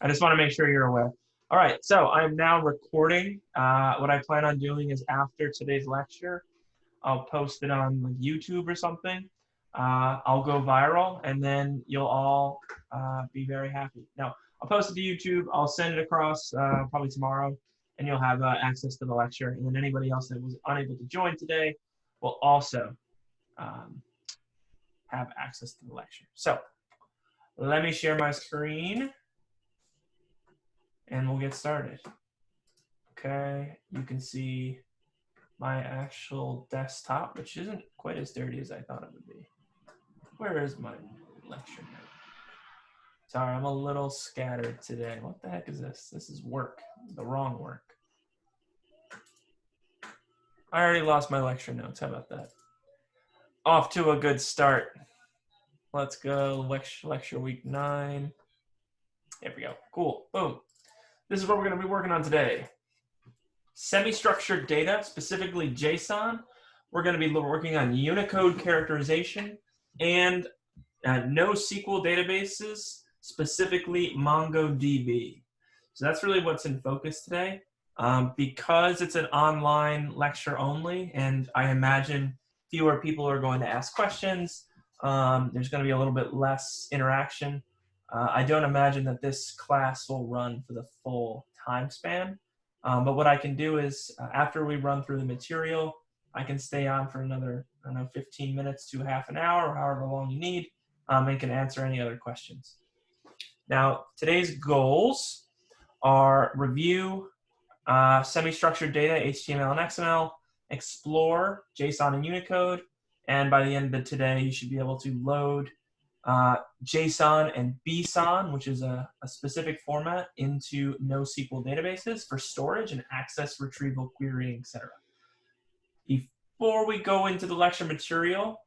I just want to make sure you're aware. All right, so I'm now recording. What I plan on doing is after today's lecture, I'll post it on like YouTube or something. I'll go viral, and then you'll all be very happy. Now, I'll post it to YouTube. I'll send it across probably tomorrow, and you'll have access to the lecture. And then anybody else that was unable to join today will also um, have access to the lecture. So let me share my screen, and we'll get started. Okay, you can see my actual desktop, which isn't quite as dirty as I thought it would be. Where is my lecture note? Sorry, I'm a little scattered today. What the heck is this? This is work, the wrong work. I already lost my lecture notes. How about that? Off to a good start. Let's go, lecture week 9. There we go, cool, boom. This is what we're gonna be working on today. Semi-structured data, specifically JSON. We're gonna be working on Unicode characterization and NoSQL databases, specifically MongoDB. So that's really what's in focus today. Because it's an online lecture only, and I imagine fewer people are going to ask questions, there's going to be a little bit less interaction. I don't imagine that this class will run for the full time span. But what I can do is, after we run through the material, I can stay on for another, I don't know, 15 minutes to half an hour, or however long you need, and can answer any other questions. Now, today's goals are review semi-structured data, HTML and XML, explore JSON and Unicode, and by the end of today, you should be able to load JSON and BSON, which is a specific format, into NoSQL databases for storage and access, retrieval, querying, etc. Before we go into the lecture material,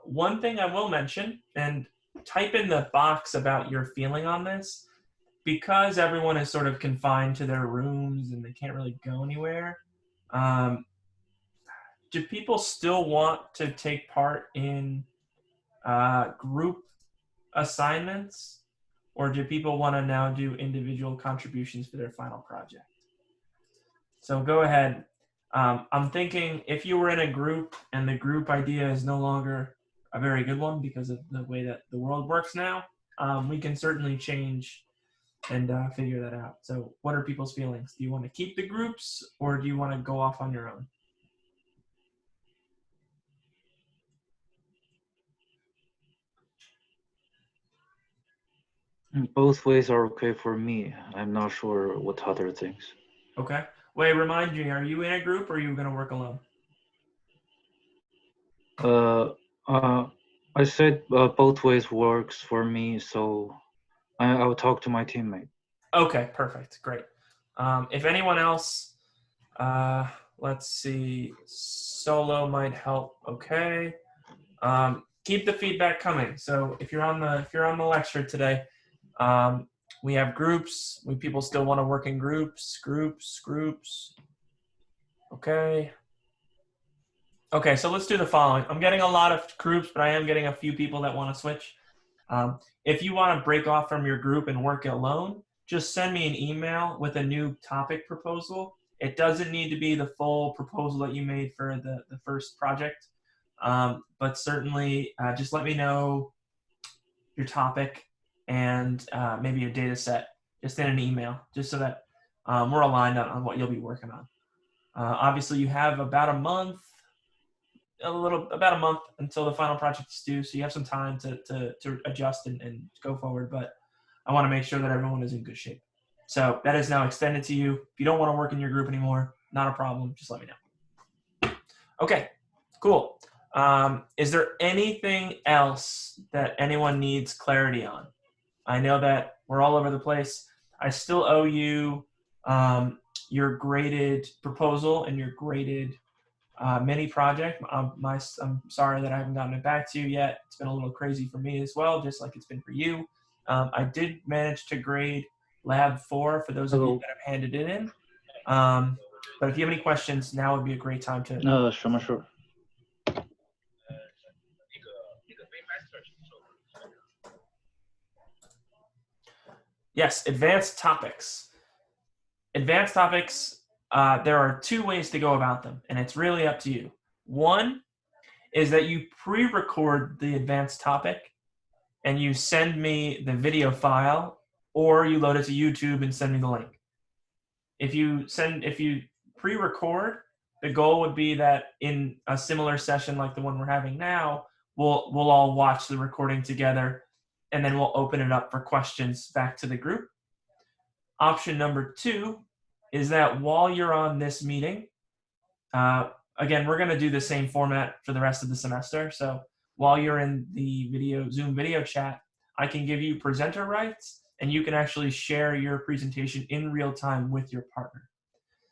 one thing I will mention, and type in the box about your feeling on this, because everyone is sort of confined to their rooms and they can't really go anywhere. Do people still want to take part in group assignments, or do people want to now do individual contributions for their final project? So go ahead. I'm thinking if you were in a group and the group idea is no longer a very good one because of the way that the world works now, we can certainly change and figure that out. So what are people's feelings? Do you want to keep the groups, or do you want to go off on your own? Both ways are okay for me. I'm not sure what other things. Okay. Wait, remind me, are you in a group or are you going to work alone? I said both ways works for me, so I'll talk to my teammate. Okay, perfect, great. If anyone else, let's see, solo might help. Okay. Keep the feedback coming. So if you're on the lecture today, we have groups. People still want to work in groups. Okay. Okay, so let's do the following. I'm getting a lot of groups, but I am getting a few people that want to switch. If you want to break off from your group and work alone, just send me an email with a new topic proposal. It doesn't need to be the full proposal that you made for the first project, but certainly just let me know your topic and maybe your data set just in an email, just so that we're aligned on what you'll be working on. Obviously, you have about a month until the final project is due, so you have some time to adjust and go forward, but I want to make sure that everyone is in good shape. So that is now extended to you. If you don't want to work in your group anymore, not a problem, just let me know. Okay, cool. Is there anything else that anyone needs clarity on? I know that we're all over the place. I still owe you your graded proposal and your graded mini project. I'm sorry that I haven't gotten it back to you yet. It's been a little crazy for me as well, just like it's been for you. I did manage to grade Lab 4 for those of you that have handed it in. But if you have any questions, now would be a great time to. 什么事？ Yes, advanced topics. Advanced topics, there are two ways to go about them, and it's really up to you. One is that you pre-record the advanced topic and you send me the video file, or you load it to YouTube and send me the link. If you pre-record, the goal would be that in a similar session like the one we're having now, we'll all watch the recording together, and then we'll open it up for questions back to the group. Option number two is that while you're on this meeting, again, we're going to do the same format for the rest of the semester. So while you're in the Zoom video chat, I can give you presenter rights, and you can actually share your presentation in real time with your partner.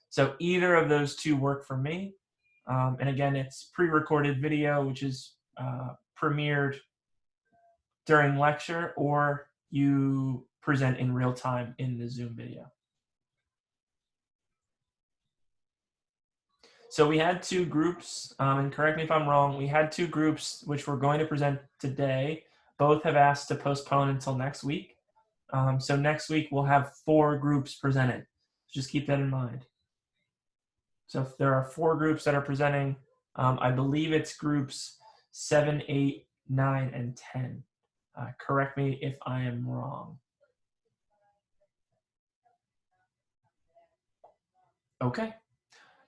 So either of those two work for me. And again, it's pre-recorded video, which is premiered during lecture, or you present in real time in the Zoom video. So we had two groups, and correct me if I'm wrong, we had two groups which we're going to present today. Both have asked to postpone until next week. So next week we'll have 4 groups presented. Just keep that in mind. So if there are 4 groups that are presenting, I believe it's groups 7, 8, 9, and 10. Correct me if I am wrong. Okay.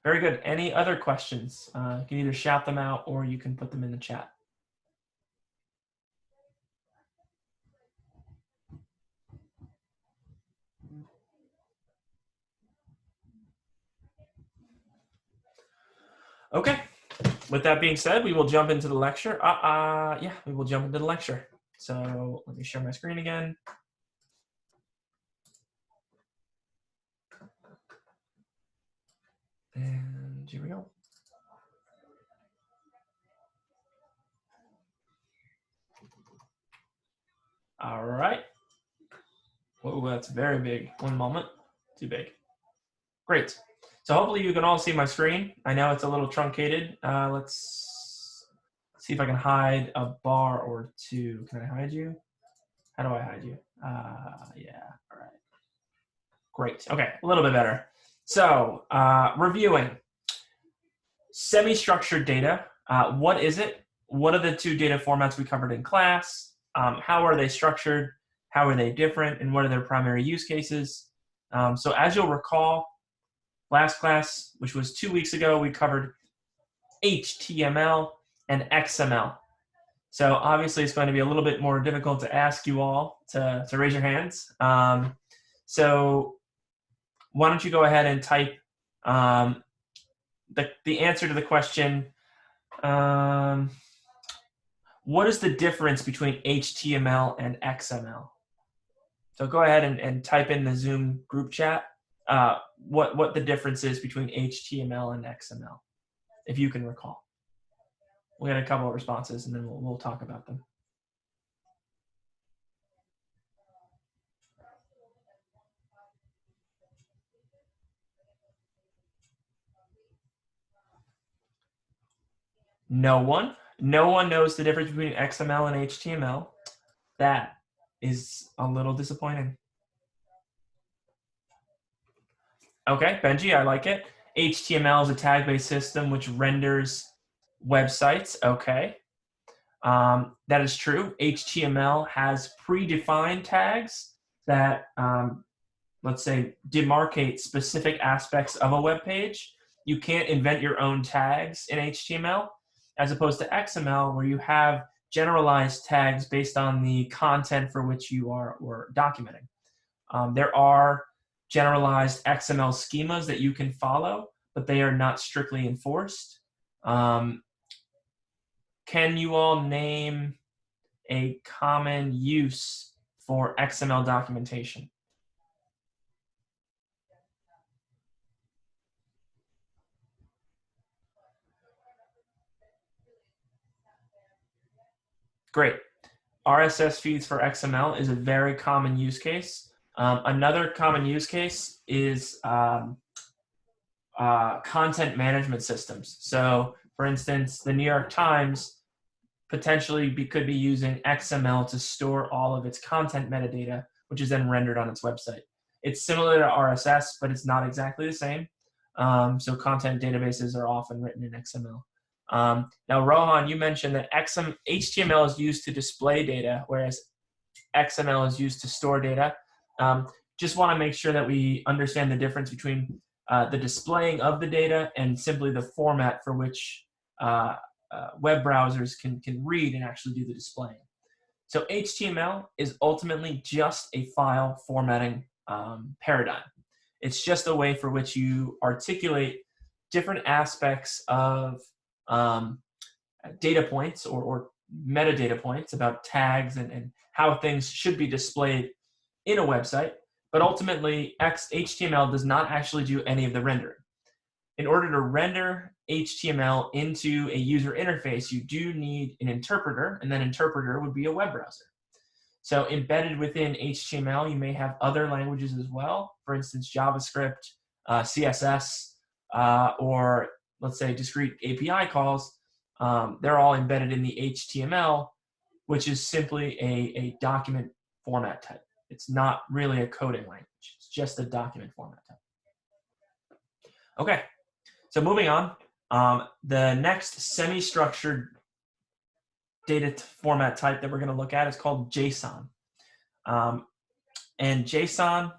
Very good. Any other questions? You can either shout them out or you can put them in the chat. Okay. With that being said, we will jump into the lecture. Yeah, we will jump into the lecture. So let me share my screen again. And here we go. All right. Whoa, that's very big. One moment. Too big. Great. So hopefully you can all see my screen. I know it's a little truncated. Let's see if I can hide a bar or two. Can I hide you? How do I hide you? Yeah. All right. Great. Okay. A little bit better. So reviewing. Semi-structured data. What is it? What are the 2 data formats we covered in class? How are they structured? How are they different? And what are their primary use cases? So as you'll recall, last class, which was 2 weeks ago, we covered HTML and XML. So obviously it's going to be a little bit more difficult to ask you all to raise your hands. So why don't you go ahead and type the answer to the question, what is the difference between HTML and XML? So go ahead and type in the Zoom group chat what the difference is between HTML and XML, if you can recall. We'll get a couple of responses and then we'll talk about them. No one knows the difference between XML and HTML. That is a little disappointing. Okay, Benji, I like it. HTML is a tag-based system which renders websites. Okay, that is true. HTML has predefined tags that, let's say, demarcate specific aspects of a web page. You can't invent your own tags in HTML, as opposed to XML, where you have generalized tags based on the content for which you are documenting. There are generalized XML schemas that you can follow, but they are not strictly enforced. Can you all name a common use for XML documentation? Great. RSS feeds for XML is a very common use case. Another common use case is content management systems. So, for instance, the New York Times potentially could be using XML to store all of its content metadata, which is then rendered on its website. It's similar to RSS, but it's not exactly the same. So content databases are often written in XML. Now, Rohan, you mentioned that HTML is used to display data, whereas XML is used to store data. Just want to make sure that we understand the difference between the displaying of the data and simply the format for which web browsers can read and actually do the displaying. So HTML is ultimately just a file formatting paradigm. It's just a way for which you articulate different aspects of data points or metadata points about tags and how things should be displayed in a website. But ultimately, HTML does not actually do any of the rendering. In order to render HTML into a user interface, you do need an interpreter, and that interpreter would be a web browser. So embedded within HTML, you may have other languages as well. For instance, JavaScript, CSS, or let's say discrete API calls. They're all embedded in the HTML, which is simply a document format type. It's not really a coding language. It's just a document format type. Okay, so moving on. The next semi-structured data format type that we're going to look at is called JSON. And JSON,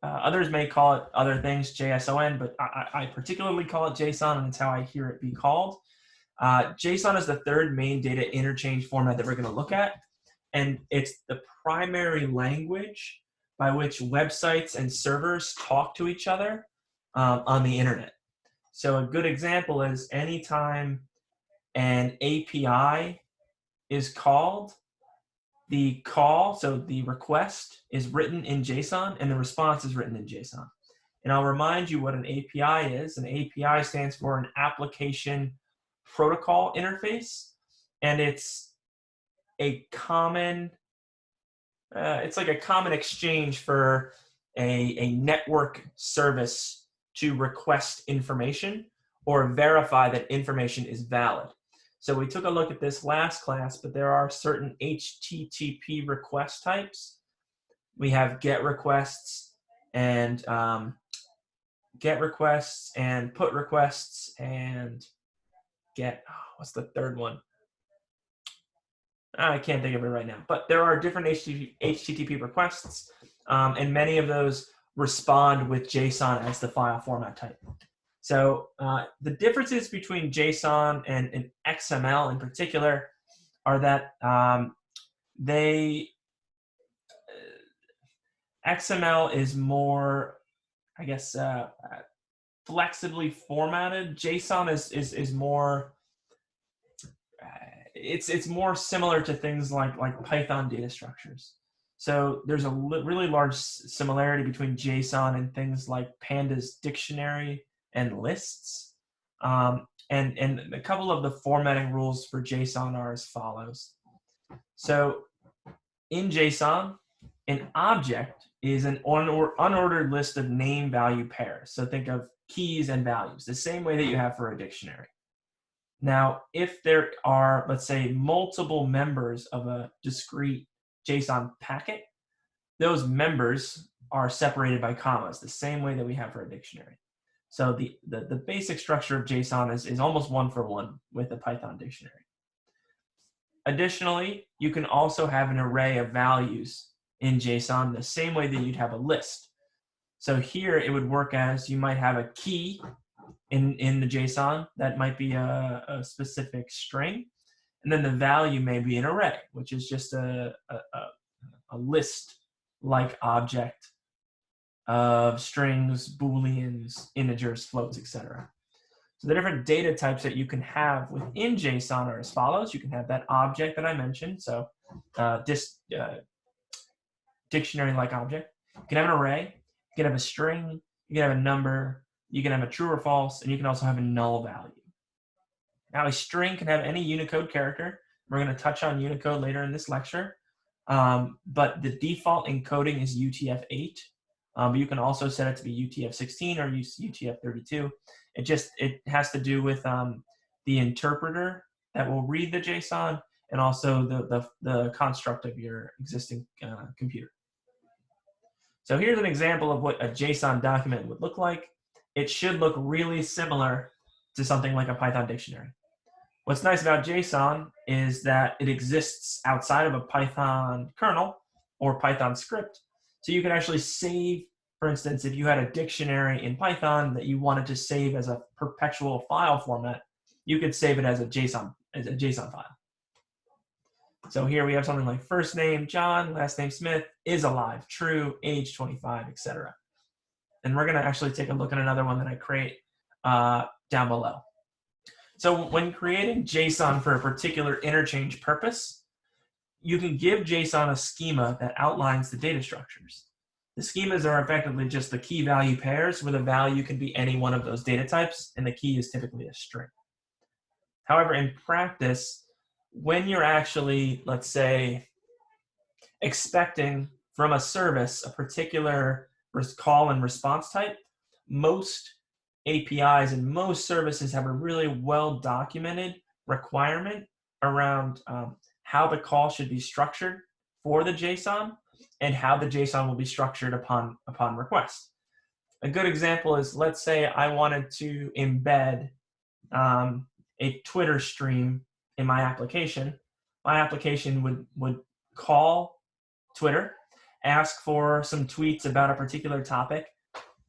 others may call it other things, JSON, but I particularly call it JSON, and it's how I hear it be called. JSON is the third main data interchange format that we're going to look at, and it's the primary language by which websites and servers talk to each other on the internet. So a good example is anytime an API is called, the call, so the request, is written in JSON and the response is written in JSON. And I'll remind you what an API is. An API stands for an application protocol interface, and it's a common, it's like a common exchange for a network service to request information or verify that information is valid. So we took a look at this last class, but there are certain HTTP request types. We have GET requests and PUT requests and what's the third one? I can't think of it right now, but there are different HTTP requests, and many of those respond with JSON as the file format type. So the differences between JSON and XML in particular are that XML is more, I guess, flexibly formatted. JSON is more, it's more similar to things like Python data structures. So there's a really large similarity between JSON and things like Pandas dictionary and lists. And a couple of the formatting rules for JSON are as follows. So in JSON, an object is an unordered list of name-value pairs. So think of keys and values, the same way that you have for a dictionary. Now, if there are, let's say, multiple members of a discrete JSON packet, those members are separated by commas, the same way that we have for a dictionary. So the basic structure of JSON is almost one-for-one with a Python dictionary. Additionally, you can also have an array of values in JSON the same way that you'd have a list. So here it would work as you might have a key in the JSON that might be a specific string, and then the value may be an array, which is just a list-like object of strings, booleans, integers, floats, etc. So the different data types that you can have within JSON are as follows. You can have that object that I mentioned, so dictionary-like object. You can have an array, you can have a string, you can have a number, you can have a true or false, and you can also have a null value. Now, a string can have any Unicode character. We're going to touch on Unicode later in this lecture, but the default encoding is UTF-8. But you can also set it to be UTF-16 or UTF-32. It has to do with the interpreter that will read the JSON and also the construct of your existing computer. So here's an example of what a JSON document would look like. It should look really similar to something like a Python dictionary. What's nice about JSON is that it exists outside of a Python kernel or Python script. So you can actually save, for instance, if you had a dictionary in Python that you wanted to save as a perpetual file format, you could save it as a JSON file. So here we have something like first name John, last name Smith, is alive, true, age 25, etc. And we're going to actually take a look at another one that I create down below. So when creating JSON for a particular interchange purpose, you can give JSON a schema that outlines the data structures. The schemas are effectively just the key value pairs where the value can be any one of those data types, and the key is typically a string. However, in practice, when you're actually, let's say, expecting from a service a particular call and response type, most APIs and most services have a really well-documented requirement around how the call should be structured for the JSON and how the JSON will be structured upon request. A good example is, let's say I wanted to embed a Twitter stream in my application. My application would call Twitter, ask for some tweets about a particular topic,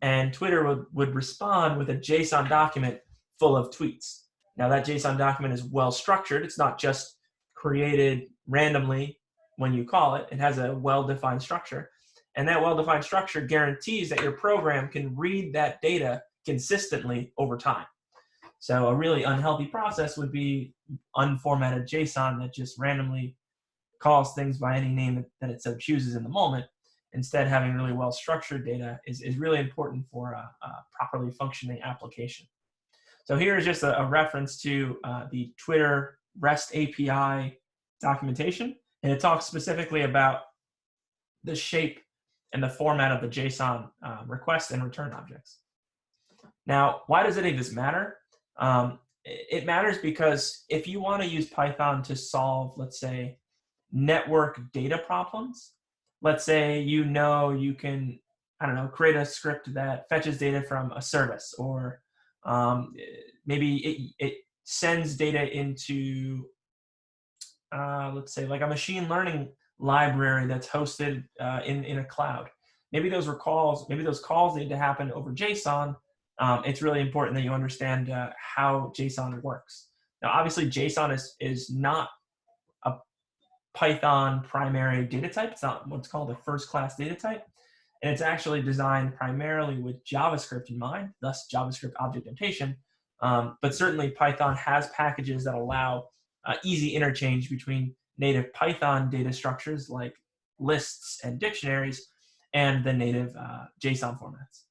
and Twitter would respond with a JSON document full of tweets. Now that JSON document is well structured. It's not just created randomly when you call it. It has a well-defined structure. And that well-defined structure guarantees that your program can read that data consistently over time. So a really unhealthy process would be unformatted JSON that just randomly calls things by any name that it so chooses in the moment. Instead, having really well-structured data is really important for a properly functioning application. So here is just a reference to the Twitter REST API documentation, and it talks specifically about the shape and the format of the JSON request and return objects. Now, why does any of this matter? It matters because if you want to use Python to solve, let's say, network data problems, let's say you can, I don't know, create a script that fetches data from a service, or maybe it sends data into, let's say, like a machine learning library that's hosted in a cloud. Maybe those calls need to happen over JSON. It's really important that you understand how JSON works. Now, obviously, JSON is not a Python primary data type. It's not what's called a first-class data type. And it's actually designed primarily with JavaScript in mind, thus JavaScript object notation. But certainly Python has packages that allow easy interchange between native Python data structures like lists and dictionaries and the native JSON formats.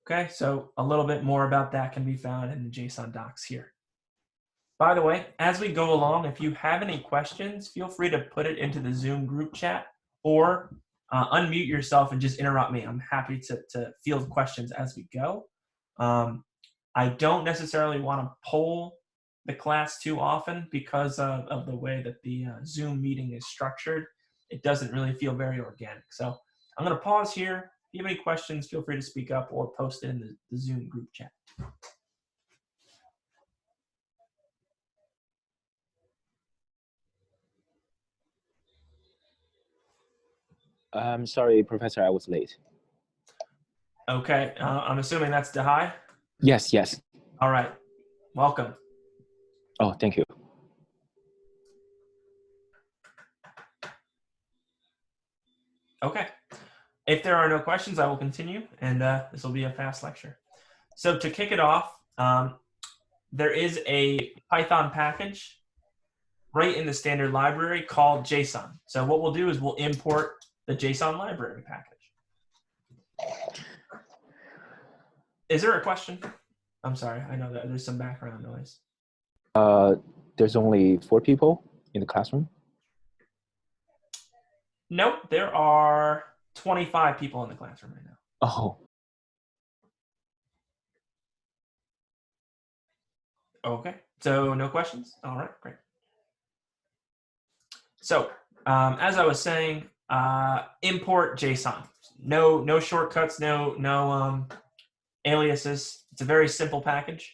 Okay, so a little bit more about that can be found in the JSON docs here. By the way, as we go along, if you have any questions, feel free to put it into the Zoom group chat or unmute yourself and just interrupt me. I'm happy to field questions as we go. I don't necessarily want to poll the class too often because of the way that the Zoom meeting is structured. It doesn't really feel very organic. So I'm going to pause here. If you have any questions, feel free to speak up or post it in the Zoom group chat. I'm sorry, Professor, I was late. Okay, I'm assuming that's Dahai? Yes, yes. All right, welcome. Oh, thank you. Okay, if there are no questions, I will continue, and this will be a fast lecture. So to kick it off, there is a Python package right in the standard library called JSON. So what we'll do is we'll import the JSON library package. Is there a question? I'm sorry, I know that there's some background noise. There's only 4 people in the classroom? Nope, there are 25 people in the classroom right now. Oh. Okay, so no questions? All right, great. So as I was saying, import JSON. no shortcuts, no aliases. It's a very simple package.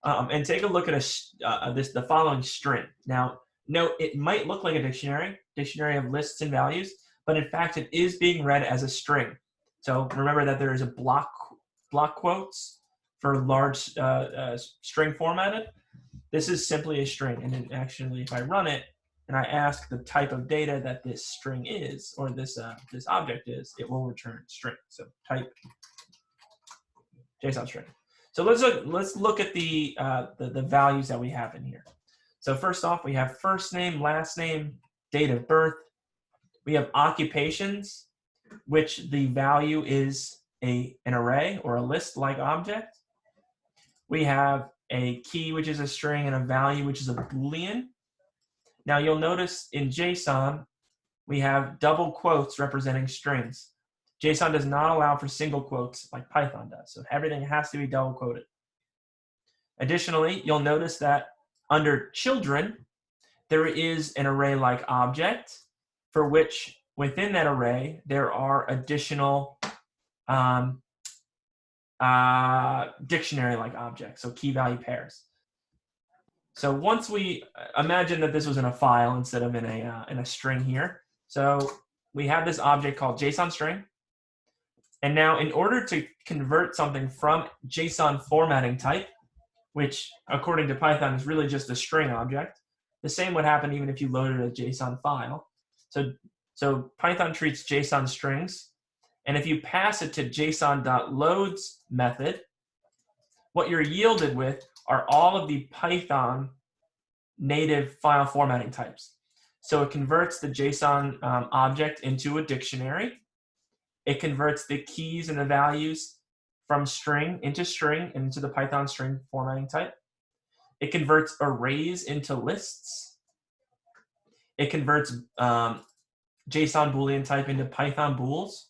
And take a look at the following string. Now, note it might look like a dictionary of lists and values, but in fact it is being read as a string. So remember that there is a block quotes for large string formatted. This is simply a string, and then actually if I run it and I ask the type of data that this string is, or this object is, it will return string. So type JSON string. So let's look at the values that we have in here. So first off, we have first name, last name, date of birth. We have occupations, which the value is an array or a list-like object. We have a key, which is a string, and a value, which is a Boolean. Now you'll notice in JSON, we have double quotes representing strings. JSON does not allow for single quotes like Python does, so everything has to be double quoted. Additionally, you'll notice that under children, there is an array-like object for which within that array, there are additional dictionary-like objects, so key value pairs. So once we imagine that this was in a file instead of in a string here, so we have this object called JSON string, and now in order to convert something from JSON formatting type, which according to Python is really just a string object, the same would happen even if you loaded a JSON file. So Python treats JSON strings, and if you pass it to JSON.loads method, what you're yielded with are all of the Python native file formatting types. So it converts the JSON object into a dictionary. It converts the keys and the values from string into string and into the Python string formatting type. It converts arrays into lists. It converts JSON Boolean type into Python bools.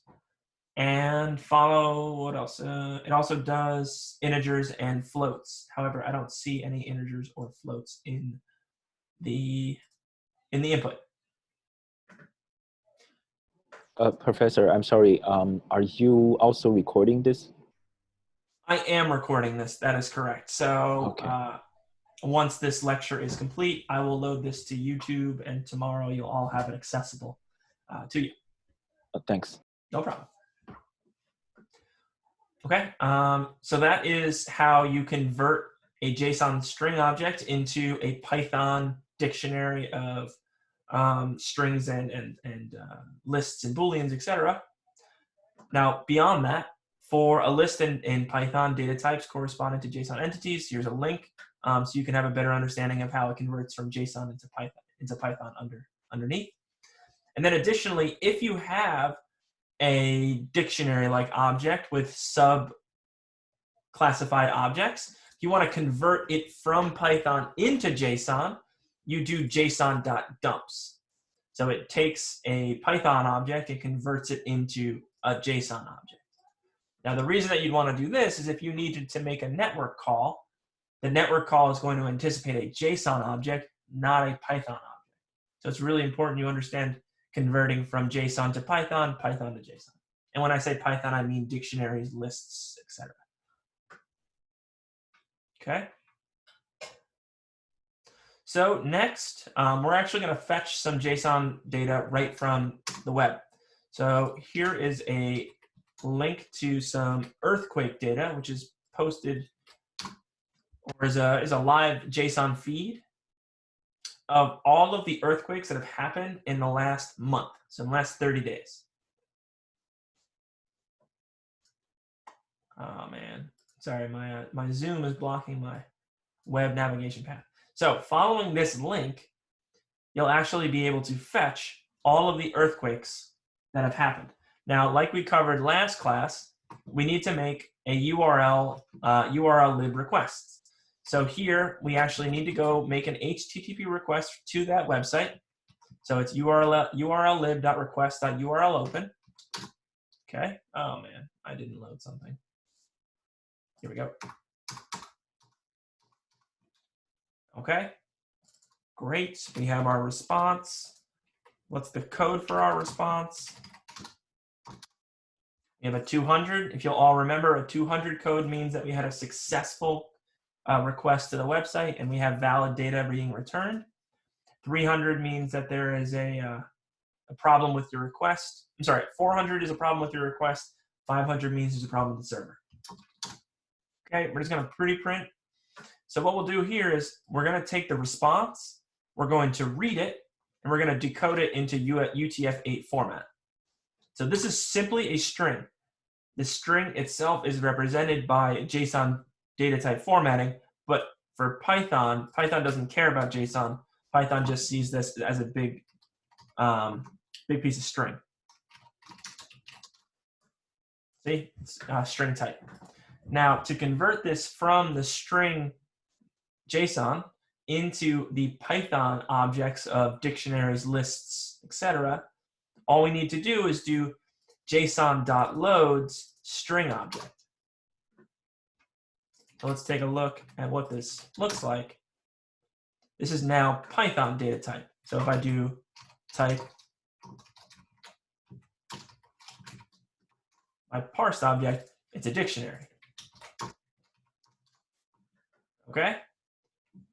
And what else? It also does integers and floats. However, I don't see any integers or floats in the input. Professor, I'm sorry. Are you also recording this? I am recording this. That is correct. So okay. Once this lecture is complete, I will load this to YouTube, and tomorrow you'll all have it accessible to you. Thanks. No problem. Okay, so that is how you convert a JSON string object into a Python dictionary of strings and lists and Booleans, etc. Now, beyond that, for a list in Python, data types corresponding to JSON entities, here's a link so you can have a better understanding of how it converts from JSON into Python underneath. And then additionally, if you have a dictionary-like object with sub-classified objects, if you want to convert it from Python into JSON, you do JSON.dumps. So it takes a Python object and converts it into a JSON object. Now, the reason that you'd want to do this is if you needed to make a network call, the network call is going to anticipate a JSON object, not a Python object. So it's really important you understand converting from JSON to Python, Python to JSON. And when I say Python, I mean dictionaries, lists, etc. Okay. So next, we're actually going to fetch some JSON data right from the web. So here is a link to some earthquake data, which is posted or is a live JSON feed of all of the earthquakes that have happened in the last month, so in the last 30 days. Oh man, sorry, my Zoom is blocking my web navigation path. So following this link, you'll actually be able to fetch all of the earthquakes that have happened. Now, like we covered last class, we need to make a URL lib request. So here, we actually need to go make an HTTP request to that website. So it's urllib.request.urlopen. Okay. Oh man, I didn't load something. Here we go. Okay. Great. We have our response. What's the code for our response? We have a 200. If you'll all remember, a 200 code means that we had a successful request to the website and we have valid data being returned. 300 means that there is a problem with your request. I'm sorry, 400 is a problem with your request. 500 means there's a problem with the server. Okay, we're just going to pretty print. So what we'll do here is we're going to take the response, we're going to read it, and we're going to decode it into UTF-8 format. So this is simply a string. The string itself is represented by JSON data type formatting, but for Python, Python doesn't care about JSON. Python just sees this as a big piece of string. See, it's string type. Now, to convert this from the string JSON into the Python objects of dictionaries, lists, etc., all we need to do is do JSON.loads string object. So let's take a look at what this looks like. This is now Python data type. So if I do type my parsed object, it's a dictionary. Okay?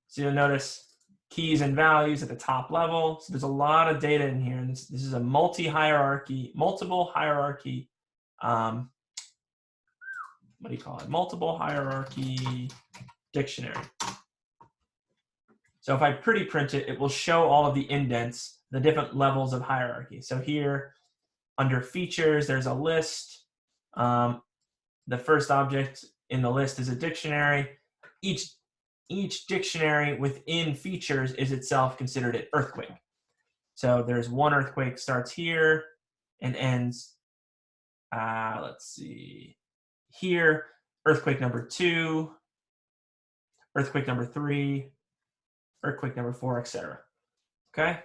So you'll notice keys and values at the top level. So there's a lot of data in here. And this is a multiple hierarchy, what do you call it? Multiple hierarchy dictionary. So if I pretty print it, it will show all of the indents, the different levels of hierarchy. So here, under features, there's a list. The first object in the list is a dictionary. Each dictionary within features is itself considered an earthquake. So there's one earthquake starts here and ends, let's see, here, earthquake number 2, earthquake number 3, earthquake number 4, etc. Okay?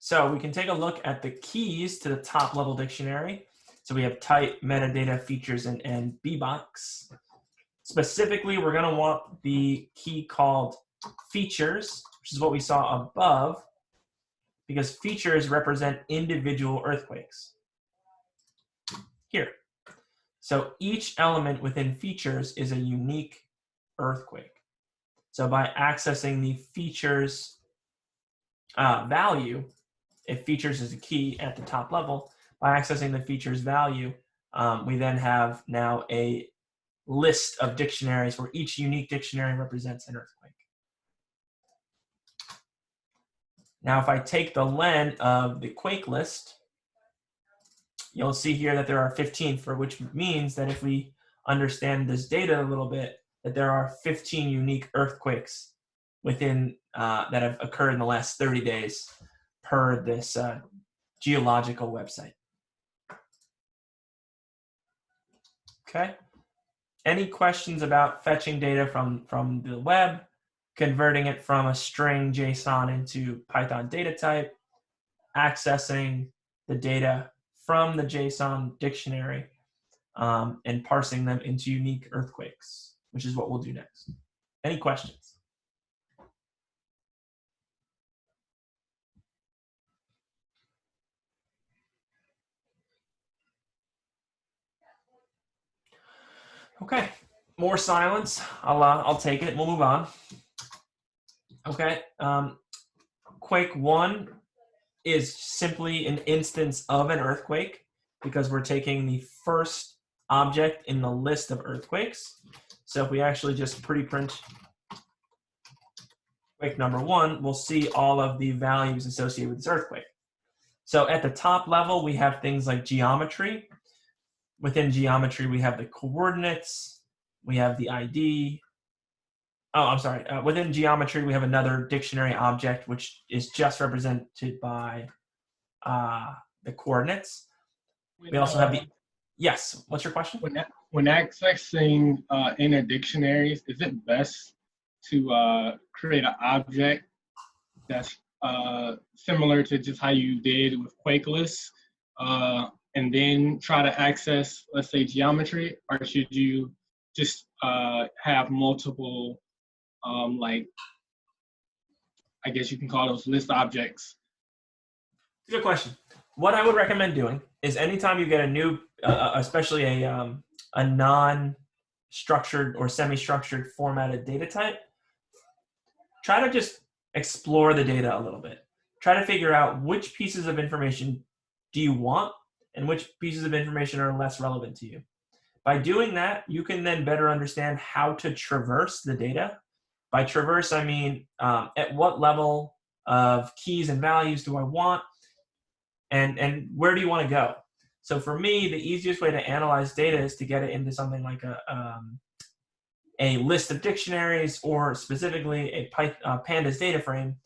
So we can take a look at the keys to the top level dictionary. So we have type, metadata, features, and bbox. Specifically, we're going to want the key called features, which is what we saw above, because features represent individual earthquakes. Here. So each element within features is a unique earthquake. So by accessing the features value, if features is a key at the top level, by accessing the features value, we then have now a list of dictionaries where each unique dictionary represents an earthquake. Now, if I take the len of the quake list, you'll see here that there are 15, for which means that if we understand this data a little bit, that there are 15 unique earthquakes within that have occurred in the last 30 days per this geological website. Okay. Any questions about fetching data from the web, converting it from a string JSON into Python data type, accessing the data from the JSON dictionary, and parsing them into unique earthquakes, which is what we'll do next. Any questions? Okay, more silence. I'll take it. We'll move on. Okay, Quake 1 is simply an instance of an earthquake because we're taking the first object in the list of earthquakes. So if we actually just pretty print quake number 1, we'll see all of the values associated with this earthquake. So at the top level, we have things like geometry. Within geometry, we have the coordinates, we have the ID. Oh, I'm sorry. Within geometry, we have another dictionary object, which is just represented by the coordinates. We also have the, yes, what's your question? When accessing inner dictionaries, is it best to create an object that's similar to just how you did with Quake lists, and then try to access, let's say, geometry, or should you just have multiple, like, I guess you can call those list objects? Good question. What I would recommend doing is anytime you get a new, especially a non-structured or semi-structured formatted data type, try to just explore the data a little bit. Try to figure out which pieces of information do you want and which pieces of information are less relevant to you. By doing that, you can then better understand how to traverse the data. By traverse, I mean at what level of keys and values do I want, and where do you want to go? So for me, the easiest way to analyze data is to get it into something like a list of dictionaries, or specifically a pandas data frame.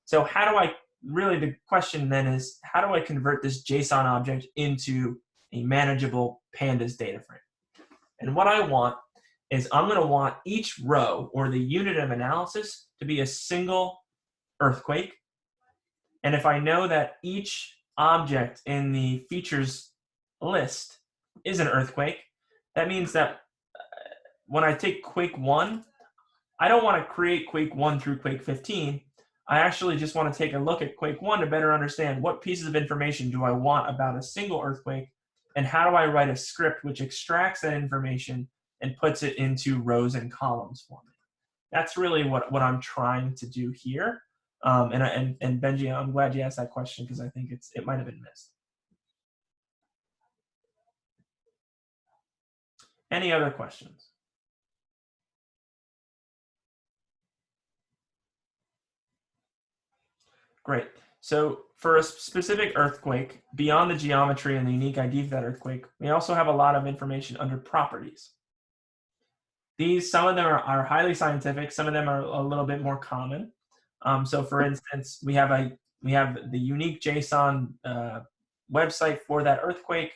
So how do I, really the question then is, how do I convert this JSON object into a manageable pandas data frame? And what I want is, I'm going to want each row, or the unit of analysis, to be a single earthquake. And if I know that each object in the features list is an earthquake, that means that when I take quake 1, I don't want to create quake 1 through quake 15. I actually just want to take a look at quake 1 to better understand what pieces of information do I want about a single earthquake, and how do I write a script which extracts that information and puts it into rows and columns for me. That's really what I'm trying to do here. And Benji, I'm glad you asked that question, because I think it might have been missed. Any other questions? Great. So for a specific earthquake, beyond the geometry and the unique ID for that earthquake, we also have a lot of information under properties. Some of them are highly scientific. Some of them are a little bit more common. So for instance, we have the unique JSON website for that earthquake.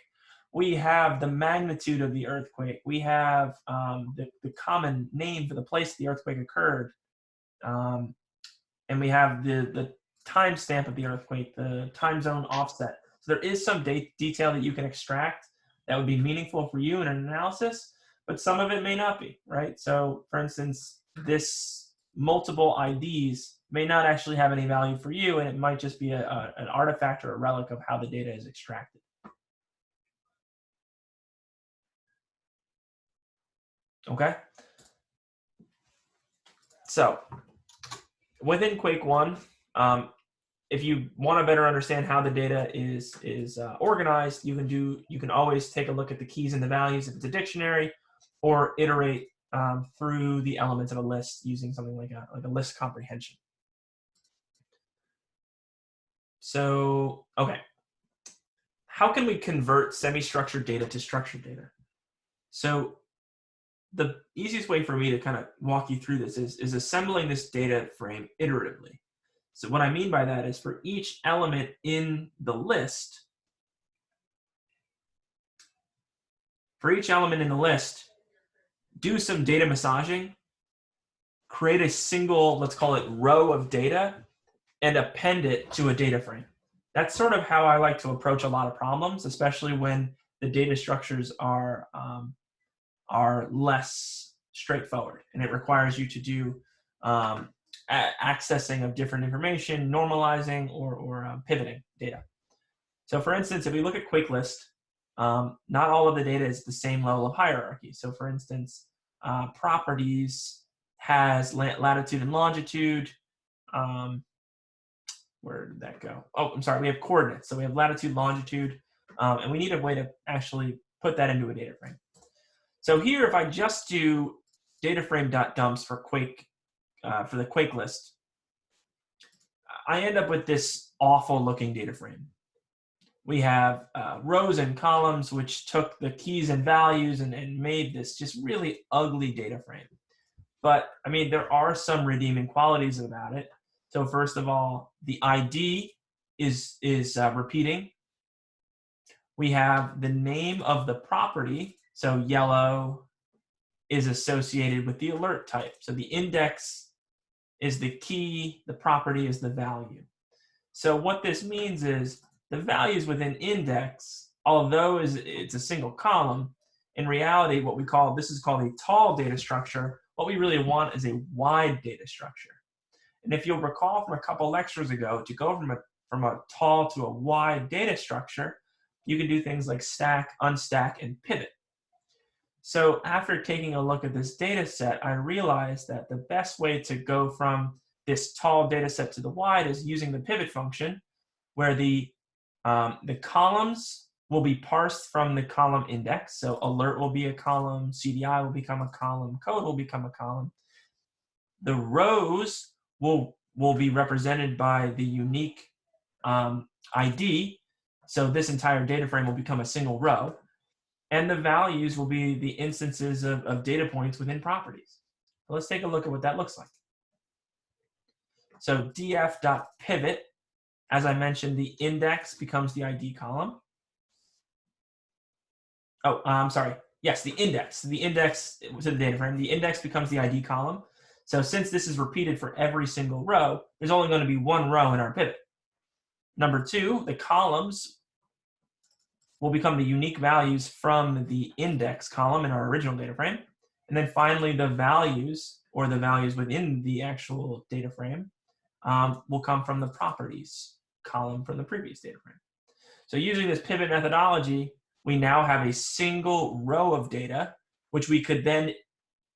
We have the magnitude of the earthquake. We have the common name for the place the earthquake occurred. And we have the timestamp of the earthquake, the time zone offset. So there is some detail that you can extract that would be meaningful for you in an analysis, but some of it may not be, right? So for instance, this multiple IDs may not actually have any value for you, and it might just be an artifact or a relic of how the data is extracted. Okay? So within Quake 1, if you want to better understand how the data is organized, you can always take a look at the keys and the values if it's a dictionary, or iterate through the elements of a list using something like a list comprehension. So, okay, how can we convert semi-structured data to structured data? So the easiest way for me to kind of walk you through this is assembling this data frame iteratively. So what I mean by that is, for each element in the list, do some data massaging, create a single, let's call it, row of data, and append it to a data frame. That's sort of how I like to approach a lot of problems, especially when the data structures are less straightforward, and it requires you to do accessing of different information, normalizing, or pivoting data. So for instance, if we look at Quake List, not all of the data is the same level of hierarchy. So for instance, properties has latitude and longitude. Where did that go? Oh, I'm sorry, we have coordinates. So we have latitude, longitude, and we need a way to actually put that into a data frame. So here, if I just do dataframe.dumps for Quake, for the Quake list, I end up with this awful looking data frame. We have rows and columns which took the keys and values and made this just really ugly data frame. But I mean, there are some redeeming qualities about it. So first of all, the ID is repeating. We have the name of the property. So yellow is associated with the alert type. So the index is the key, the property is the value. So what this means is the values within index, although it's a single column, in reality, this is called a tall data structure. What we really want is a wide data structure. And if you'll recall from a couple lectures ago, to go from a tall to a wide data structure, you can do things like stack, unstack, and pivot. So after taking a look at this data set, I realized that the best way to go from this tall data set to the wide is using the pivot function, where the columns will be parsed from the column index. So alert will be a column, CDI will become a column, code will become a column. The rows will be represented by the unique ID. So this entire data frame will become a single row. And the values will be the instances of data points within properties. So let's take a look at what that looks like. So df.pivot, as I mentioned, the index becomes the ID column. Oh, I'm sorry. Yes, the index. The index to the data frame. The index becomes the ID column. So since this is repeated for every single row, there's only going to be one row in our pivot. Number two, the columns will become the unique values from the index column in our original data frame. And then finally, the values, or the values within the actual data frame, will come from the properties column from the previous data frame. So using this pivot methodology, we now have a single row of data, which we could then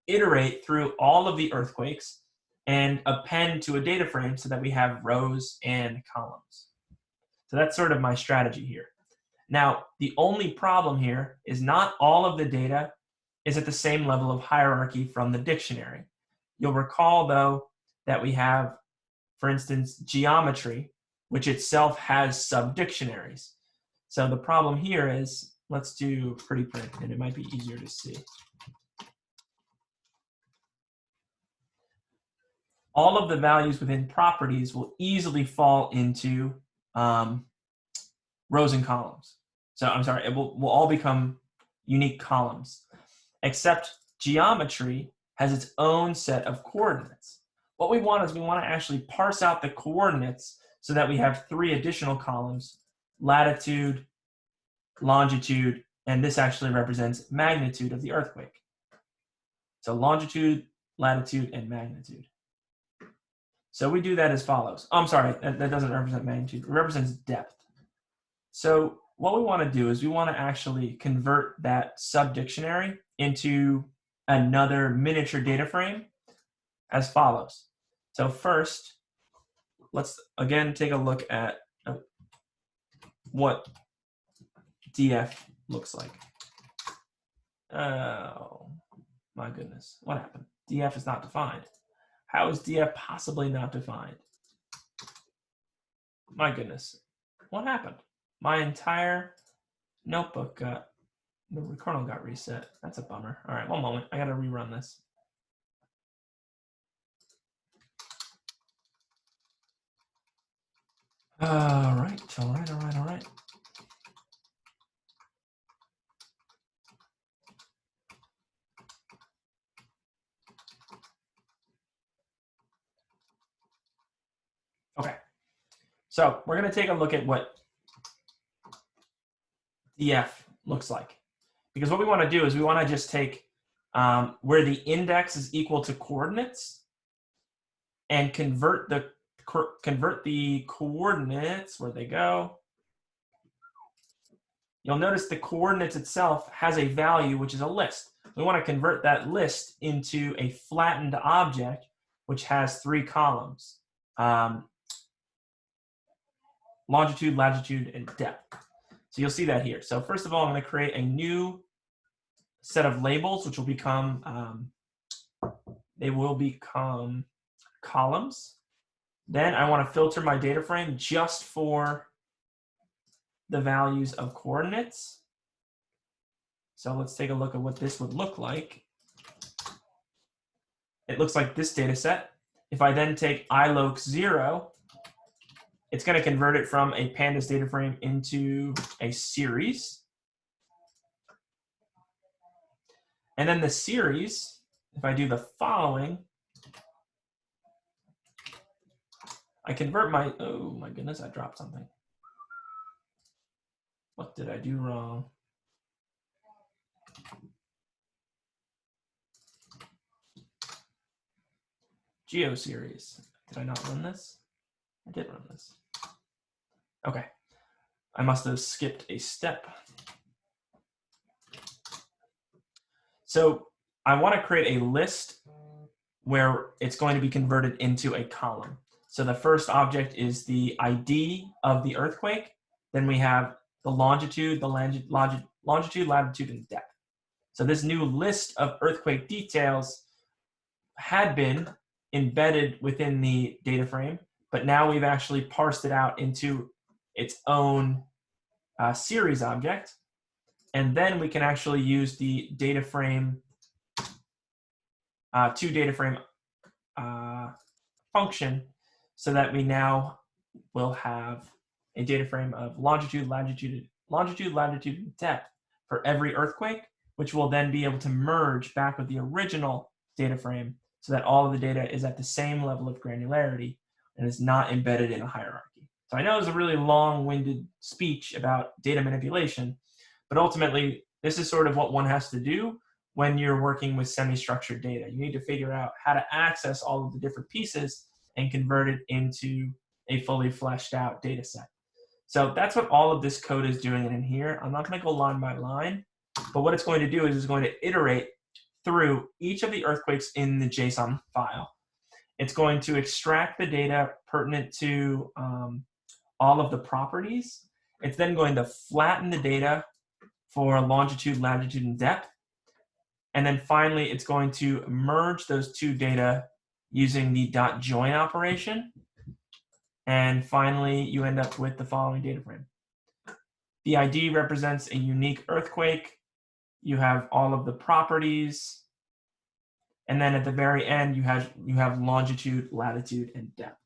iterate through all of the earthquakes and append to a data frame so that we have rows and columns. So that's sort of my strategy here. Now, the only problem here is not all of the data is at the same level of hierarchy from the dictionary. You'll recall, though, that we have, for instance, geometry, which itself has subdictionaries. So the problem here is, let's do pretty print, and it might be easier to see. All of the values within properties will easily fall into rows and columns. So I'm sorry, it will all become unique columns, except geometry has its own set of coordinates. What we want is we want to actually parse out the coordinates so that we have 3 additional columns: latitude, longitude, and this actually represents magnitude of the earthquake. So longitude, latitude, and magnitude. So we do that as follows. Oh, I'm sorry, that doesn't represent magnitude. It represents depth. So what we want to do is we want to actually convert that subdictionary into another miniature data frame as follows. So first, let's again take a look at what df looks like. Oh my goodness, what happened? df is not defined. How is df possibly not defined? My goodness, what happened? My entire notebook the kernel got reset. That's a bummer. All right, one moment. I got to rerun this. All right. Okay. So we're going to take a look at what df looks like. Because what we want to do is we want to just take where the index is equal to coordinates and convert the coordinates, where they go. You'll notice the coordinates itself has a value, which is a list. We want to convert that list into a flattened object, which has 3 columns: longitude, latitude, and depth. So you'll see that here. So first of all, I'm going to create a new set of labels, which will become, they will become columns. Then I want to filter my data frame just for the values of coordinates. So let's take a look at what this would look like. It looks like this data set. If I then take iloc 0, it's going to convert it from a pandas data frame into a series. And then the series, if I do the following, I convert my, oh my goodness, I dropped something. What did I do wrong? GeoSeries. Did I not run this? I did run this. Okay. I must have skipped a step. So I want to create a list where it's going to be converted into a column. So the first object is the ID of the earthquake. Then we have the longitude, longitude, latitude, and depth. So this new list of earthquake details had been embedded within the data frame, but now we've actually parsed it out into its own series object. And then we can actually use the data frame, function, so that we now will have a data frame of longitude, latitude, and depth for every earthquake, which will then be able to merge back with the original data frame so that all of the data is at the same level of granularity and is not embedded in a hierarchy. So I know it's a really long-winded speech about data manipulation, but ultimately, this is sort of what one has to do when you're working with semi-structured data. You need to figure out how to access all of the different pieces and convert it into a fully fleshed out data set. So that's what all of this code is doing in here. I'm not going to go line by line, but what it's going to do is it's going to iterate through each of the earthquakes in the JSON file. It's going to extract the data pertinent to all of the properties. It's then going to flatten the data for longitude, latitude, and depth. And then finally, it's going to merge those two data using the .join operation. And finally, you end up with the following data frame. The ID represents a unique earthquake. You have all of the properties. And then at the very end, you have longitude, latitude, and depth.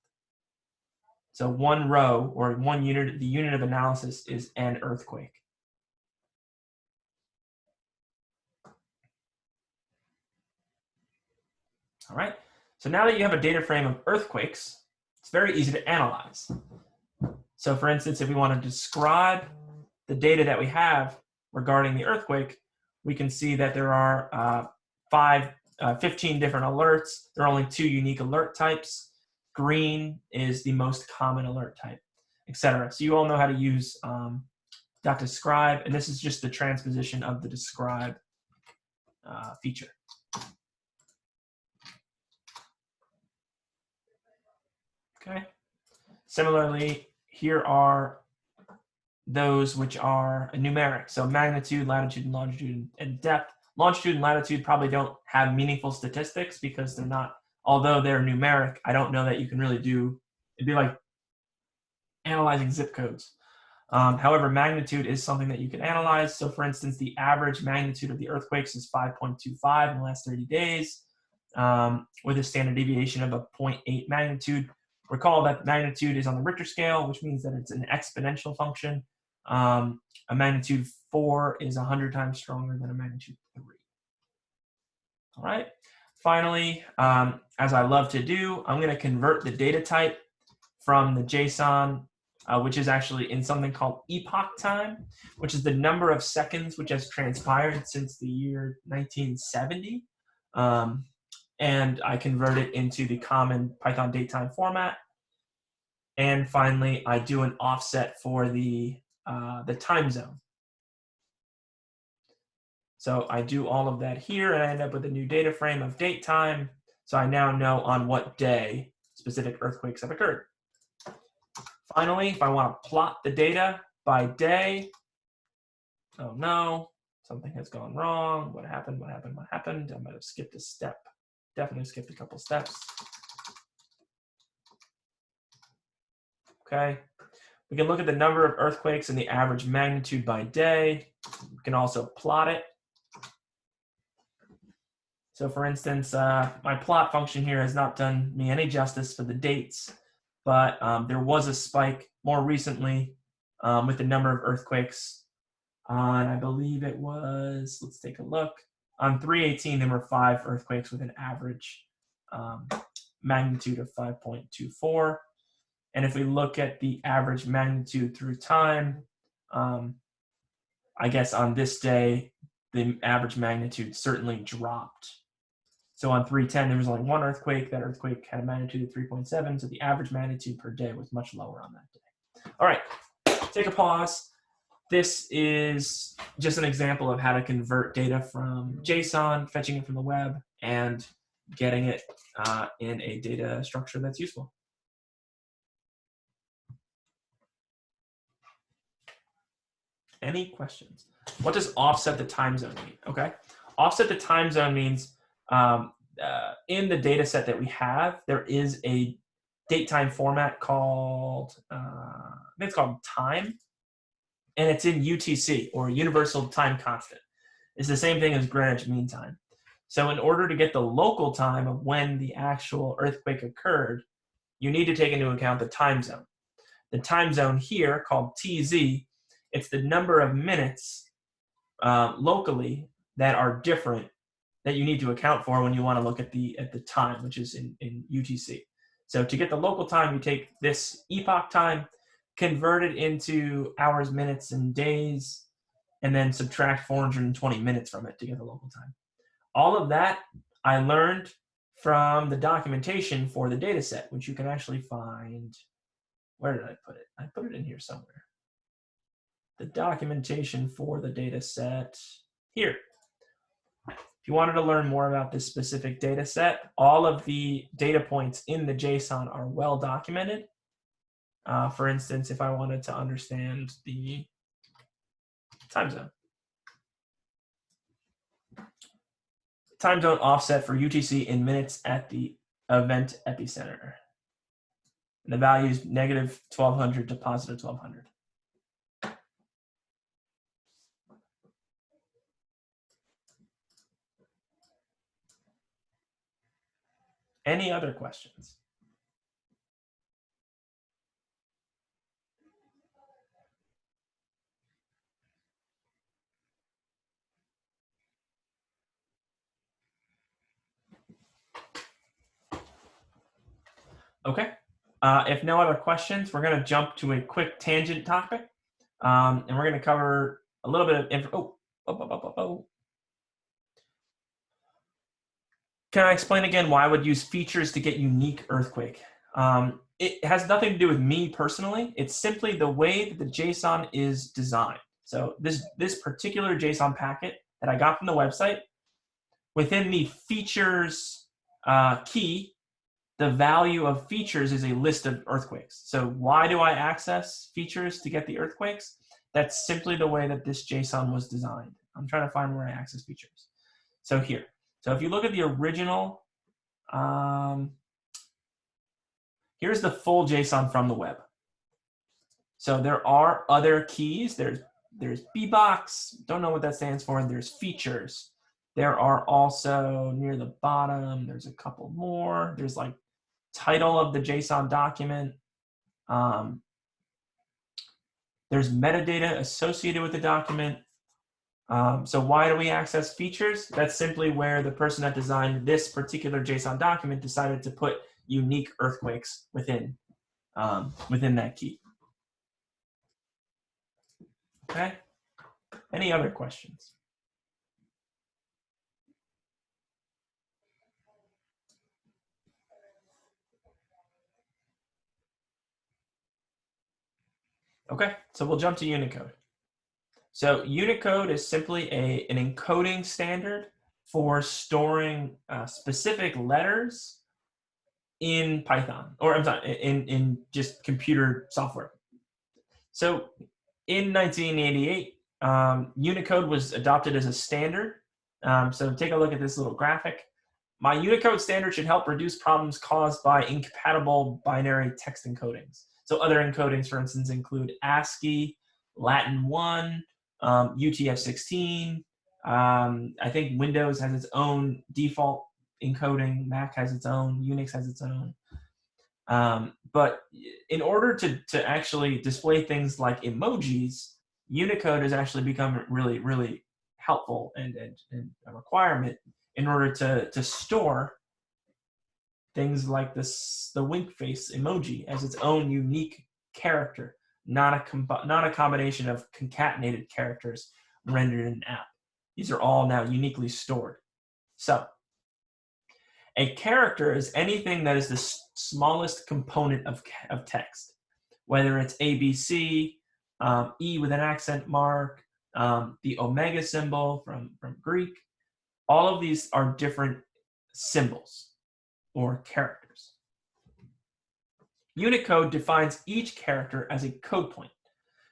So one row or one unit, the unit of analysis is an earthquake. All right, so now that you have a data frame of earthquakes, it's very easy to analyze. So for instance, if we want to describe the data that we have regarding the earthquake, we can see that there are 15 different alerts. There are only 2 unique alert types. Green is the most common alert type, etc. So you all know how to use .describe, and this is just the transposition of the describe feature. Okay. Similarly, here are those which are numeric. So magnitude, latitude, and longitude, and depth. Longitude and latitude probably don't have meaningful statistics because they're not, although they're numeric, I don't know that you can really do, it'd be like analyzing zip codes. However, magnitude is something that you can analyze. So for instance, the average magnitude of the earthquakes is 5.25 in the last 30 days with a standard deviation of a 0.8 magnitude. Recall that magnitude is on the Richter scale, which means that it's an exponential function. A magnitude 4 is 100 times stronger than a magnitude 3. All right. Finally, as I love to do, I'm going to convert the data type from the JSON, which is actually in something called epoch time, which is the number of seconds which has transpired since the year 1970. And I convert it into the common Python datetime format. And finally, I do an offset for the time zone. So I do all of that here, and I end up with a new data frame of date time. So I now know on what day specific earthquakes have occurred. Finally, if I want to plot the data by day, oh no, something has gone wrong. What happened? What happened? What happened? I might have skipped a step. Definitely skipped a couple steps. Okay. We can look at the number of earthquakes and the average magnitude by day. We can also plot it. So for instance, my plot function here has not done me any justice for the dates, but there was a spike more recently with the number of earthquakes on, I believe it was, let's take a look. On 3/18, there were 5 earthquakes with an average magnitude of 5.24. And if we look at the average magnitude through time, I guess on this day, the average magnitude certainly dropped. So on 3/10, there was only 1 earthquake. That earthquake had a magnitude of 3.7, so the average magnitude per day was much lower on that day. All right, take a pause. This is just an example of how to convert data from JSON, fetching it from the web, and getting it in a data structure that's useful. Any questions? What does offset the time zone mean? Okay, offset the time zone means in the data set that we have, there is a date time format called, I think it's called time, and it's in UTC, or Universal Time Constant. It's the same thing as Greenwich Mean Time. So in order to get the local time of when the actual earthquake occurred, you need to take into account the time zone. The time zone here, called TZ, it's the number of minutes locally that are different that you need to account for when you want to look at the time, which is in UTC. So to get the local time, you take this epoch time, convert it into hours, minutes, and days, and then subtract 420 minutes from it to get the local time. All of that I learned from the documentation for the data set, which you can actually find. Where did I put it? I put it in here somewhere. The documentation for the data set here. If you wanted to learn more about this specific data set, all of the data points in the JSON are well documented. For instance, if I wanted to understand the time zone. Time zone offset for UTC in minutes at the event epicenter. And the value is negative 1200 to positive 1200. Any other questions? Okay. If no other questions, we're going to jump to a quick tangent topic, and we're going to cover a little bit of info. Can I explain again why I would use features to get unique earthquake? It has nothing to do with me personally. It's simply the way that the JSON is designed. So this particular JSON packet that I got from the website, within the features key, the value of features is a list of earthquakes. So why do I access features to get the earthquakes? That's simply the way that this JSON was designed. I'm trying to find where I access features. So here. So if you look at the original, here's the full JSON from the web. So there are other keys. There's bbox, don't know what that stands for, and there's features. There are also near the bottom, there's a couple more. There's like title of the JSON document. There's metadata associated with the document. So why do we access features? That's simply where the person that designed this particular JSON document decided to put unique earthquakes within that key. Okay. Any other questions? Okay, so we'll jump to Unicode. So Unicode is simply an encoding standard for storing specific letters in Python, or I'm sorry, in just computer software. So in 1988, Unicode was adopted as a standard. So take a look at this little graphic. My Unicode standard should help reduce problems caused by incompatible binary text encodings. So other encodings, for instance, include ASCII, Latin 1, UTF-16. I think Windows has its own default encoding. Mac has its own. Unix has its own. But in order to actually display things like emojis, Unicode has actually become really, really helpful and a requirement in order to store things like the wink face emoji as its own unique character, not a combination of concatenated characters rendered in an app. These are all now uniquely stored. So a character is anything that is the smallest component of text, whether it's ABC E with an accent mark, the omega symbol from Greek. All of these are different symbols or characters. Unicode defines each character as a code point.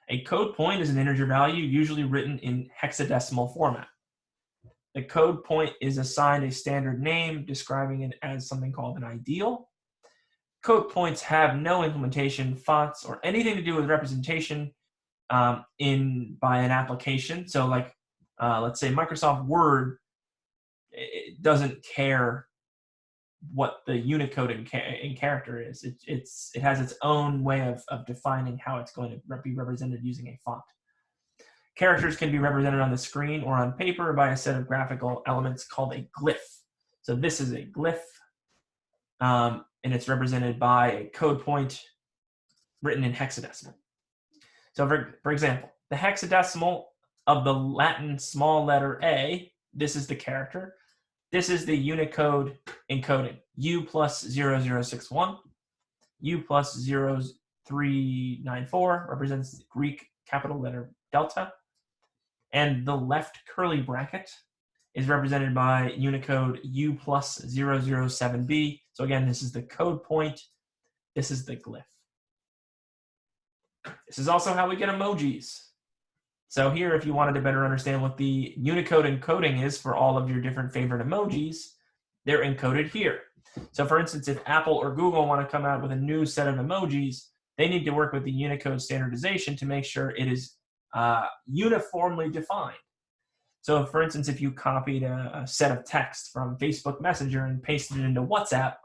A code point is an integer value usually written in hexadecimal format. The code point is assigned a standard name describing it as something called an ideal. Code points have no implementation, fonts, or anything to do with representation by an application. So like, let's say Microsoft Word, it doesn't care what the Unicode in character is. It has its own way of defining how it's going to be represented using a font. Characters can be represented on the screen or on paper by a set of graphical elements called a glyph. So this is a glyph, and it's represented by a code point written in hexadecimal. So for example, the hexadecimal of the Latin small letter A, this is the character. This is the Unicode encoding. U plus 0061, U plus 0394 represents the Greek capital letter delta. And the left curly bracket is represented by Unicode U plus 007B. So again, this is the code point. This is the glyph. This is also how we get emojis. So here, if you wanted to better understand what the Unicode encoding is for all of your different favorite emojis, they're encoded here. So for instance, if Apple or Google want to come out with a new set of emojis, they need to work with the Unicode standardization to make sure it is uniformly defined. So for instance, if you copied a set of text from Facebook Messenger and pasted it into WhatsApp,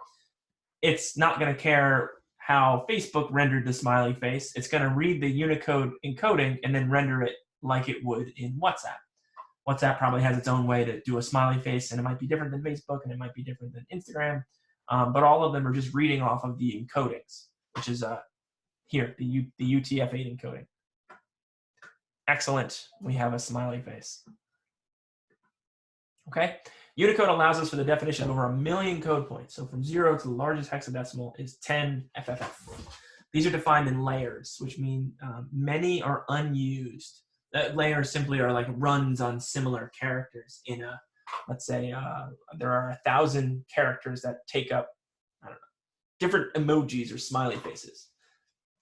it's not going to care how Facebook rendered the smiley face. It's going to read the Unicode encoding and then render it like it would in WhatsApp. WhatsApp probably has its own way to do a smiley face, and it might be different than Facebook, and it might be different than Instagram, but all of them are just reading off of the encodings, which is here, the UTF-8 encoding. Excellent, we have a smiley face. Okay, Unicode allows us for the definition of over 1 million code points. So from 0 to the largest hexadecimal is 10 FFF. These are defined in layers, which mean many are unused. Layers simply are like runs on similar characters in a, let's say there are 1,000 characters that take up, I don't know, different emojis or smiley faces.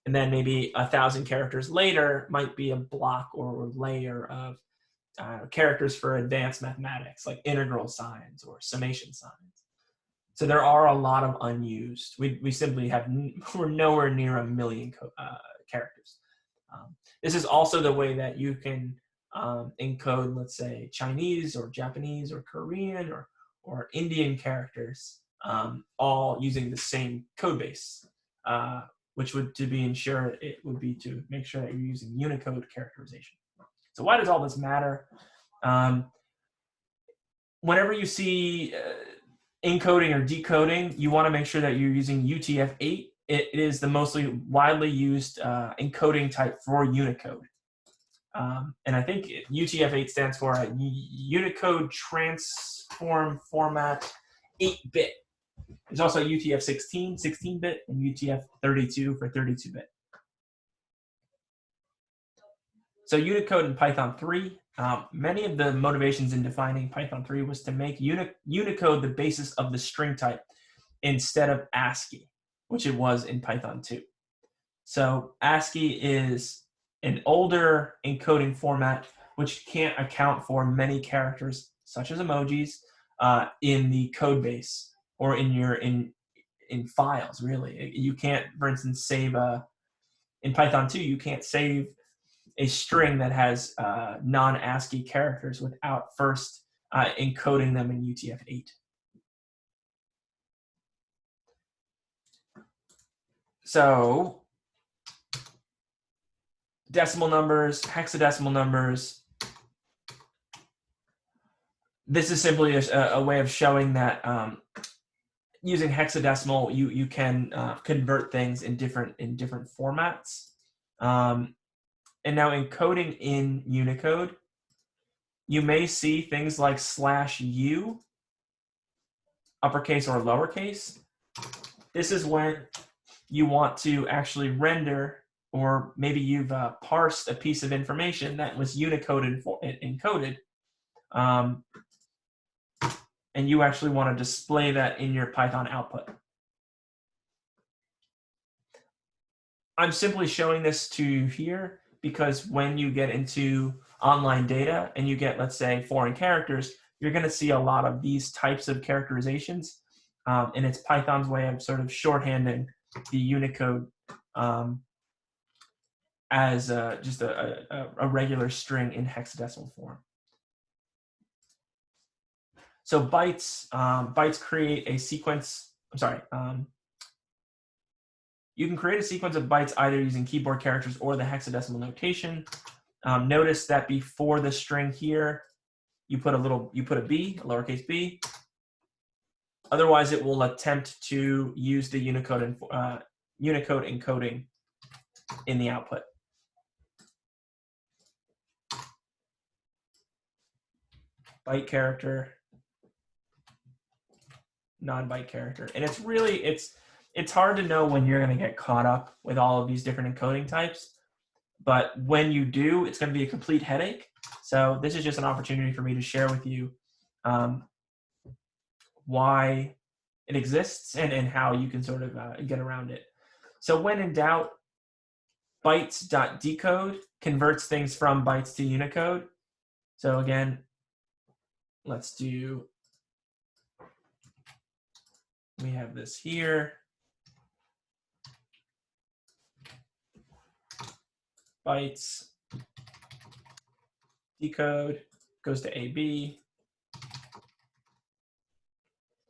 And then maybe 1,000 characters later might be a block or layer of characters for advanced mathematics, like integral signs or summation signs. So there are a lot of unused. We simply have, we're nowhere near 1 million characters. This is also the way that you can encode, let's say, Chinese or Japanese or Korean or Indian characters, all using the same code base, which would to make sure that you're using Unicode characterization. So why does all this matter? Whenever you see encoding or decoding, you want to make sure that you're using UTF-8. It is the mostly widely used encoding type for Unicode. And I think UTF-8 stands for Unicode Transform Format 8-bit. There's also UTF-16, 16-bit, and UTF-32 for 32-bit. So Unicode in Python 3, many of the motivations in defining Python 3 was to make Unicode the basis of the string type instead of ASCII, which it was in Python 2. So ASCII is an older encoding format which can't account for many characters, such as emojis, in the code base or in files, really. You can't, for instance, save in Python 2, you can't save a string that has non-ASCII characters without first encoding them in UTF-8. So decimal numbers, hexadecimal numbers. This is simply a way of showing that using hexadecimal, you can convert things in different formats. And now encoding in Unicode, you may see things like /u, uppercase or lowercase. This is when you want to actually render or maybe you've parsed a piece of information that was Unicode encoded, and you actually want to display that in your Python output. I'm simply showing this to you here because when you get into online data and you get, let's say, foreign characters, you're going to see a lot of these types of characterizations, and it's Python's way of sort of shorthanding the Unicode as just a regular string in hexadecimal form. So bytes create a sequence. I'm sorry. You can create a sequence of bytes either using keyboard characters or the hexadecimal notation. Notice that before the string here, you put a b, a lowercase b. Otherwise, it will attempt to use the Unicode encoding in the output. Byte character, non-byte character, and it's really it's hard to know when you're going to get caught up with all of these different encoding types, but when you do, it's going to be a complete headache. So this is just an opportunity for me to share with you why it exists and how you can sort of get around it. So when in doubt, bytes.decode converts things from bytes to Unicode. So again, let's do, we have this here. Bytes decode goes to AB.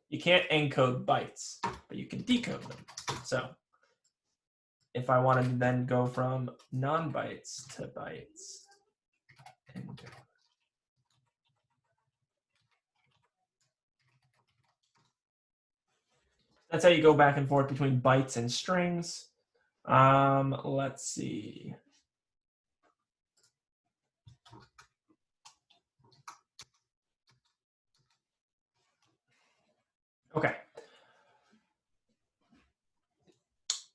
You can't encode bytes, but you can decode them. So if I wanted to then go from non-bytes to bytes, that's how you go back and forth between bytes and strings. Let's see. Okay.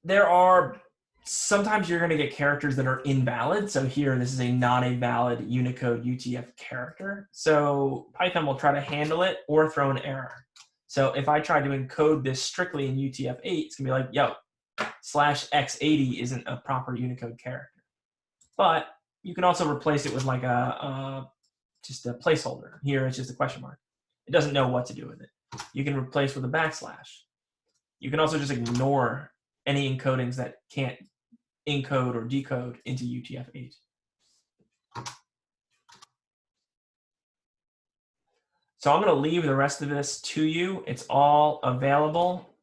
There are, sometimes you're going to get characters that are invalid. So here, this is not a valid Unicode UTF character. So Python will try to handle it or throw an error. So if I try to encode this strictly in UTF-8, it's going to be like, yo, /x80 isn't a proper Unicode character. But you can also replace it with like just a placeholder. Here, it's just a question mark. It doesn't know what to do with it. You can replace with a backslash. You can also just ignore any encodings that can't encode or decode into UTF-8. So I'm going to leave the rest of this to you. It's all available.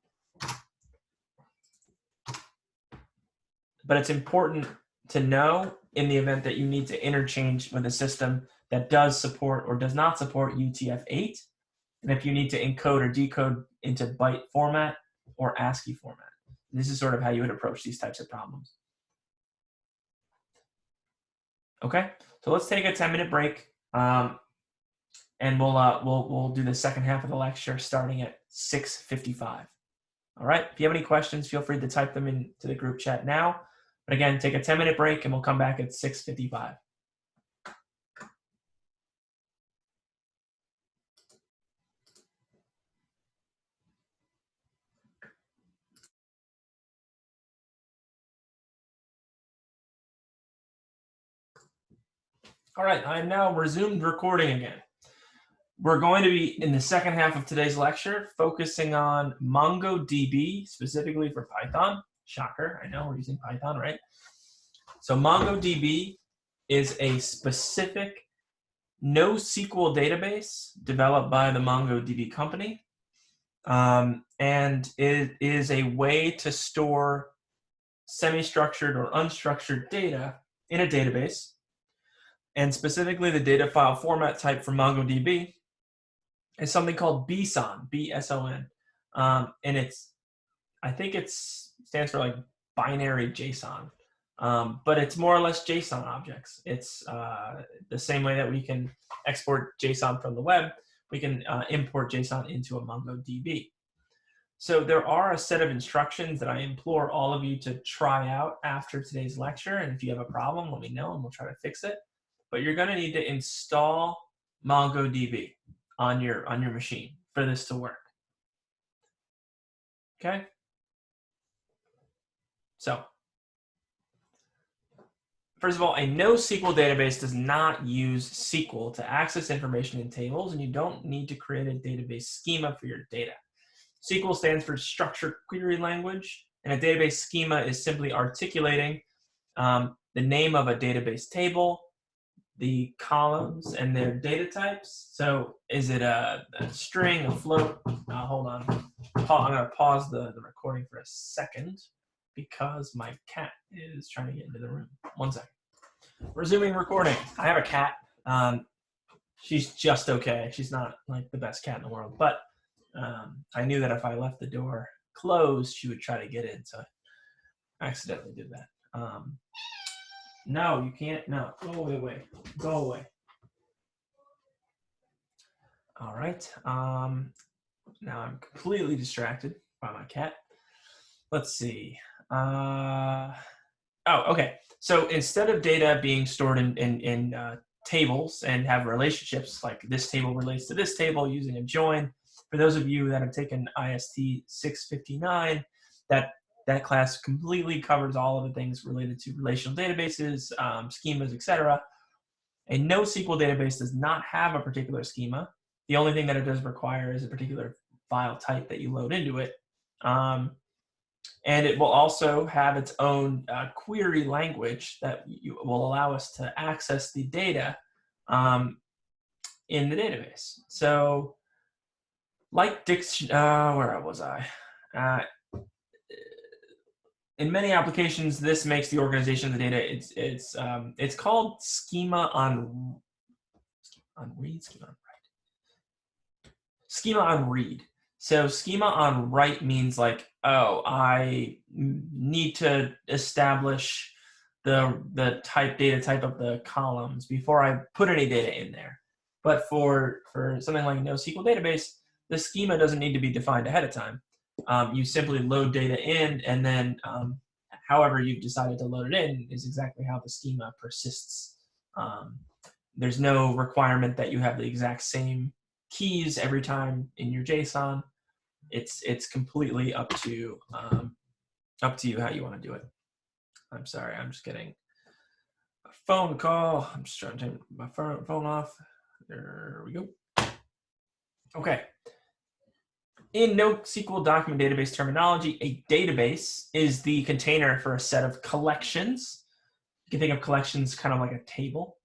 But it's important to know in the event that you need to interchange with a system that does support or does not support UTF-8. And if you need to encode or decode into byte format or ASCII format. This is sort of how you would approach these types of problems. Okay, so let's take a 10-minute break, and we'll do the second half of the lecture starting at 6:55. All right, if you have any questions, feel free to type them into the group chat now. But again, take a 10-minute break, and we'll come back at 6:55. All right, I'm now resumed recording again. We're going to be, in the second half of today's lecture, focusing on MongoDB, specifically for Python. Shocker, I know we're using Python, right? So MongoDB is a specific NoSQL database developed by the MongoDB company. And it is a way to store semi-structured or unstructured data in a database. And specifically, the data file format type for MongoDB is something called BSON, B-S-O-N. And I think it stands for like binary JSON. But it's more or less JSON objects. It's the same way that we can export JSON from the web, we can import JSON into a MongoDB. So there are a set of instructions that I implore all of you to try out after today's lecture. And if you have a problem, let me know and we'll try to fix it. But you're going to need to install MongoDB on your machine for this to work. Okay? So, first of all, a NoSQL database does not use SQL to access information in tables, and you don't need to create a database schema for your data. SQL stands for Structured Query Language, and a database schema is simply articulating the name of a database table, the columns, and their data types. So is it a string, a float? Hold on. I'm going to pause the recording for a second because my cat is trying to get into the room. 1 second. Resuming recording. I have a cat. She's just okay. She's not like the best cat in the world, but I knew that if I left the door closed, she would try to get in, so I accidentally did that. No, you can't. No, go away. Go away. All right. Now I'm completely distracted by my cat. Let's see. Oh, okay. So instead of data being stored in tables and have relationships, like this table relates to this table using a join, for those of you that have taken IST659, that class completely covers all of the things related to relational databases, schemas, etc. A NoSQL database does not have a particular schema. The only thing that it does require is a particular file type that you load into it. And it will also have its own query language that will allow us to access the data in the database. So, like where was I? In many applications, this makes the organization of the data. It's called schema on read. Schema on read. So schema on write means like, oh, I need to establish the data type of the columns before I put any data in there. But for something like NoSQL database, the schema doesn't need to be defined ahead of time. You simply load data in, and then however you've decided to load it in is exactly how the schema persists. There's no requirement that you have the exact same keys every time in your JSON. It's completely up to you how you want to do it. I'm sorry, I'm just getting a phone call. I'm just trying to turn my phone off. There we go. Okay. In NoSQL document database terminology, a database is the container for a set of collections. You can think of collections kind of like a table,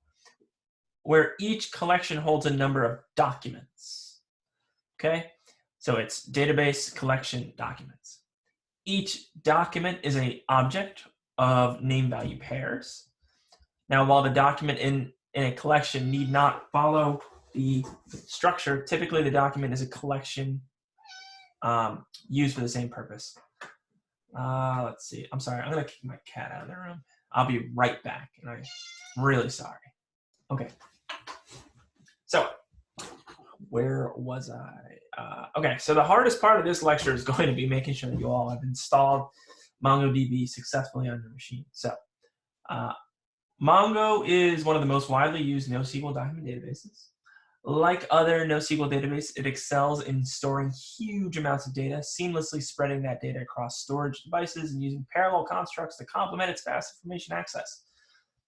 where each collection holds a number of documents. Okay? So it's database collection documents. Each document is an object of name value pairs. Now, while the document in a collection need not follow the structure, typically the document is a collection used for the same purpose. Let's see. I'm sorry. I'm going to kick my cat out of the room. I'll be right back. And I'm really sorry. Okay. So, where was I? Okay. So the hardest part of this lecture is going to be making sure that you all have installed MongoDB successfully on your machine. So, Mongo is one of the most widely used NoSQL document databases. Like other NoSQL databases, it excels in storing huge amounts of data, seamlessly spreading that data across storage devices and using parallel constructs to complement its fast information access.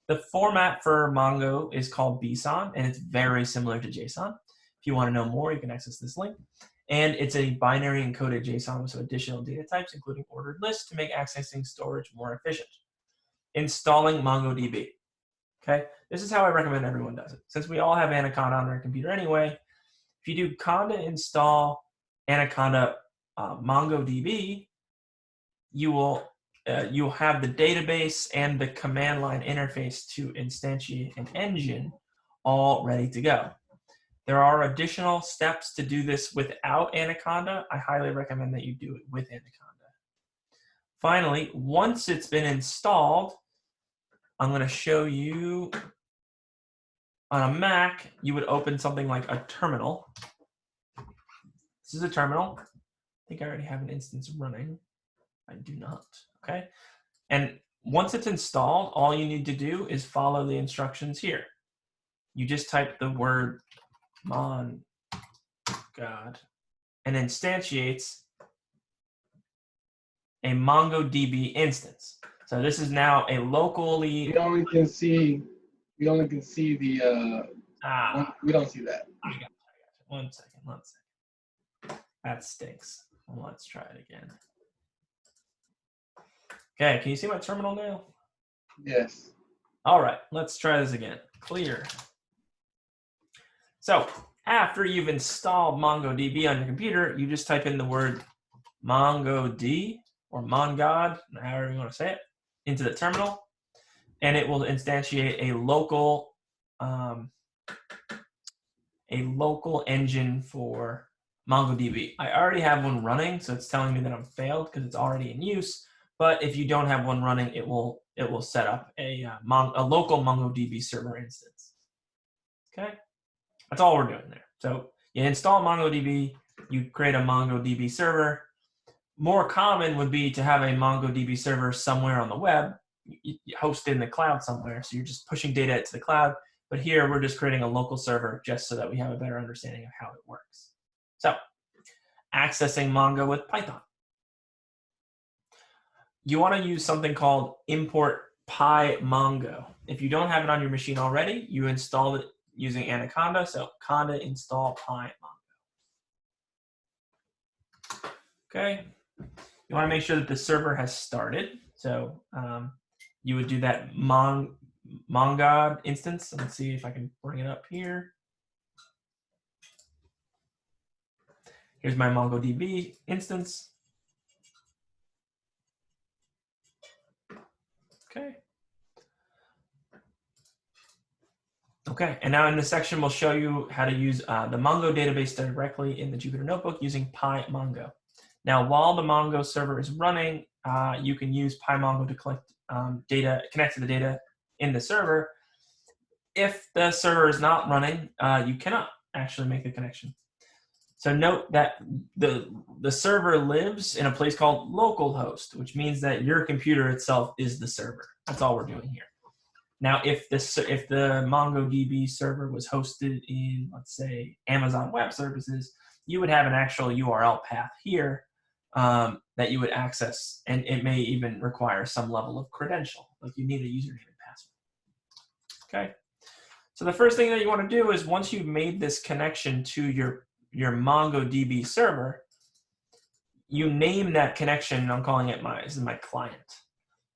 The format for Mongo is called BSON, and it's very similar to JSON. If you want to know more, you can access this link. And it's a binary encoded JSON with some additional data types, including ordered lists, to make accessing storage more efficient. Installing MongoDB. Okay, this is how I recommend everyone does it. Since we all have Anaconda on our computer anyway, if you do conda install Anaconda MongoDB, you'll have the database and the command line interface to instantiate an engine all ready to go. There are additional steps to do this without Anaconda. I highly recommend that you do it with Anaconda. Finally, once it's been installed, I'm going to show you on a Mac, you would open something like a terminal. This is a terminal. think I already have an instance running. I do not, okay? And once it's installed, all you need to do is follow the instructions here. You just type the word mon god and instantiates a MongoDB instance. So this is now a locally. We only can see the we don't see that. I got you. 1 second. That stinks. Well, let's try it again. Okay, can you see my terminal now? Yes. All right, let's try this again. Clear. So after you've installed MongoDB on your computer, you just type in the word MongoD or mongod, however you want to say it, into the terminal, and it will instantiate a local engine for MongoDB. I already have one running, so it's telling me that I'm failed because it's already in use. But if you don't have one running, it will set up a local MongoDB server instance. Okay, that's all we're doing there. So you install MongoDB, you create a MongoDB server. More common would be to have a MongoDB server somewhere on the web, hosted in the cloud somewhere. So you're just pushing data to the cloud. But here we're just creating a local server just so that we have a better understanding of how it works. So accessing Mongo with Python. You want to use something called import pymongo. If you don't have it on your machine already, you install it using Anaconda. So conda install pymongo. Okay. You want to make sure that the server has started. So you would do that mongod instance. Let's see if I can bring it up here. Here's my MongoDB instance. Okay. Okay, and now in this section, we'll show you how to use the Mongo database directly in the Jupyter Notebook using pymongo. Now, while the Mongo server is running, you can use pymongo to collect data, connect to the data in the server. If the server is not running, you cannot actually make the connection. So note that the server lives in a place called localhost, which means that your computer itself is the server. That's all we're doing here. Now, if the MongoDB server was hosted in, let's say, Amazon Web Services, you would have an actual URL path here that you would access, and it may even require some level of credential, like you need a username and password. Okay. So the first thing that you want to do is once you've made this connection to your MongoDB server, you name that connection. I'm calling it this is my client.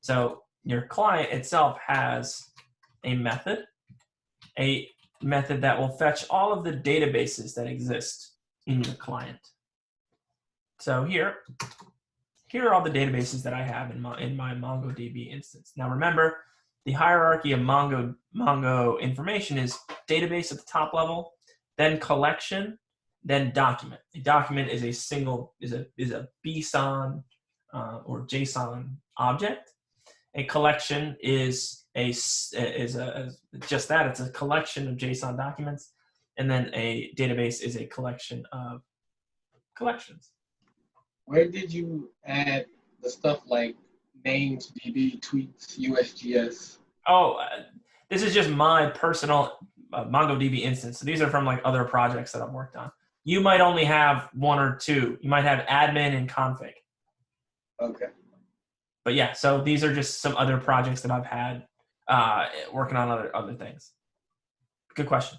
So your client itself has a method that will fetch all of the databases that exist in your client. So here are all the databases that I have in my MongoDB instance. Now remember, the hierarchy of Mongo information is database at the top level, then collection, then document. A document is a BSON or JSON object. A collection is just that. It's a collection of JSON documents, and then a database is a collection of collections. Where did you add the stuff like names, DB, tweets, USGS? Oh, this is just my personal MongoDB instance. So these are from like other projects that I've worked on. You might only have one or two. You might have admin and config. Okay. But yeah, so these are just some other projects that I've had working on other things. Good question.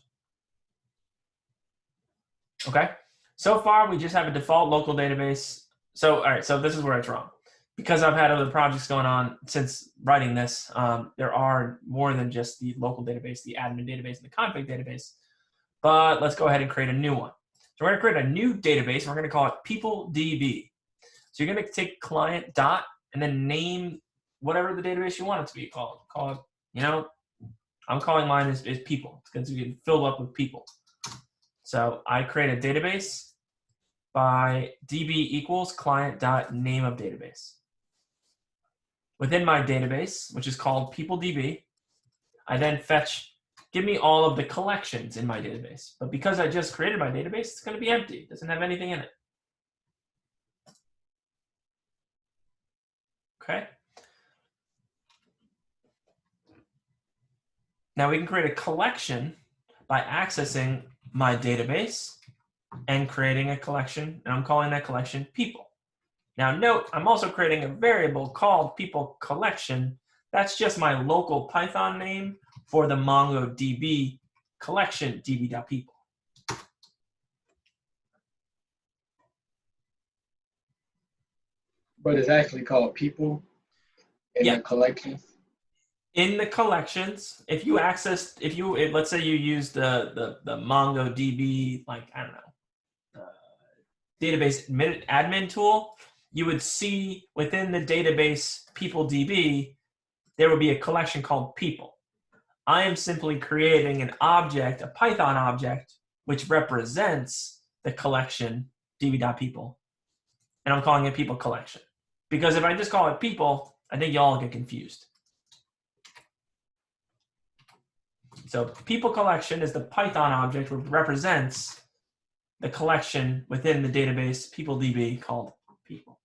Okay. So far, we just have a default local database. So, all right, so this is where it's wrong. Because I've had other projects going on since writing this, there are more than just the local database, the admin database, and the config database. But let's go ahead and create a new one. So we're going to create a new database. We're going to call it PeopleDB. So you're going to take client dot and then name whatever the database you want it to be called. Call it, you know, I'm calling mine is people. It's going to be filled up with people. So I create a database by db equals client dot name of database. Within my database, which is called PeopleDB, I then give me all of the collections in my database. But because I just created my database, it's going to be empty. It doesn't have anything in it. Okay. Now we can create a collection by accessing my database and creating a collection, and I'm calling that collection people. Now note, I'm also creating a variable called people collection. That's just my local Python name for the MongoDB collection db.people. But it's actually called people in the collections. In the collections, if you access, let's say you use the MongoDB, like, I don't know, database admin tool, you would see within the database people DB, there would be a collection called people. I am simply creating an object, a Python object, which represents the collection db.people, and I'm calling it people collection. Because if I just call it people, I think y'all get confused. So people collection is the Python object which represents the collection within the database people DB called people.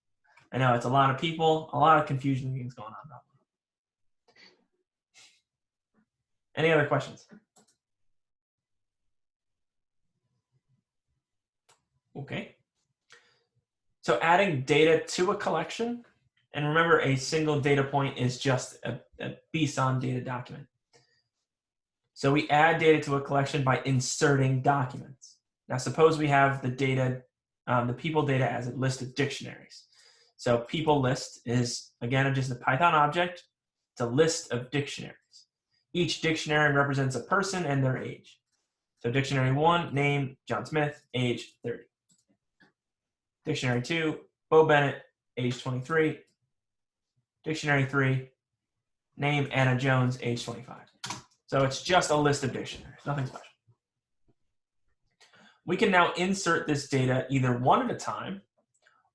I know it's a lot of people, a lot of confusion things going on. Any other questions? Okay. So adding data to a collection, and remember a single data point is just a BSON data document. So we add data to a collection by inserting documents. Now suppose we have the data, the people data as a list of dictionaries. So people list is, again, just a Python object. It's a list of dictionaries. Each dictionary represents a person and their age. So dictionary 1, name, John Smith, age 30. Dictionary 2, Bo Bennett, age 23. Dictionary 3, name, Anna Jones, age 25. So it's just a list of dictionaries, nothing special. We can now insert this data either one at a time,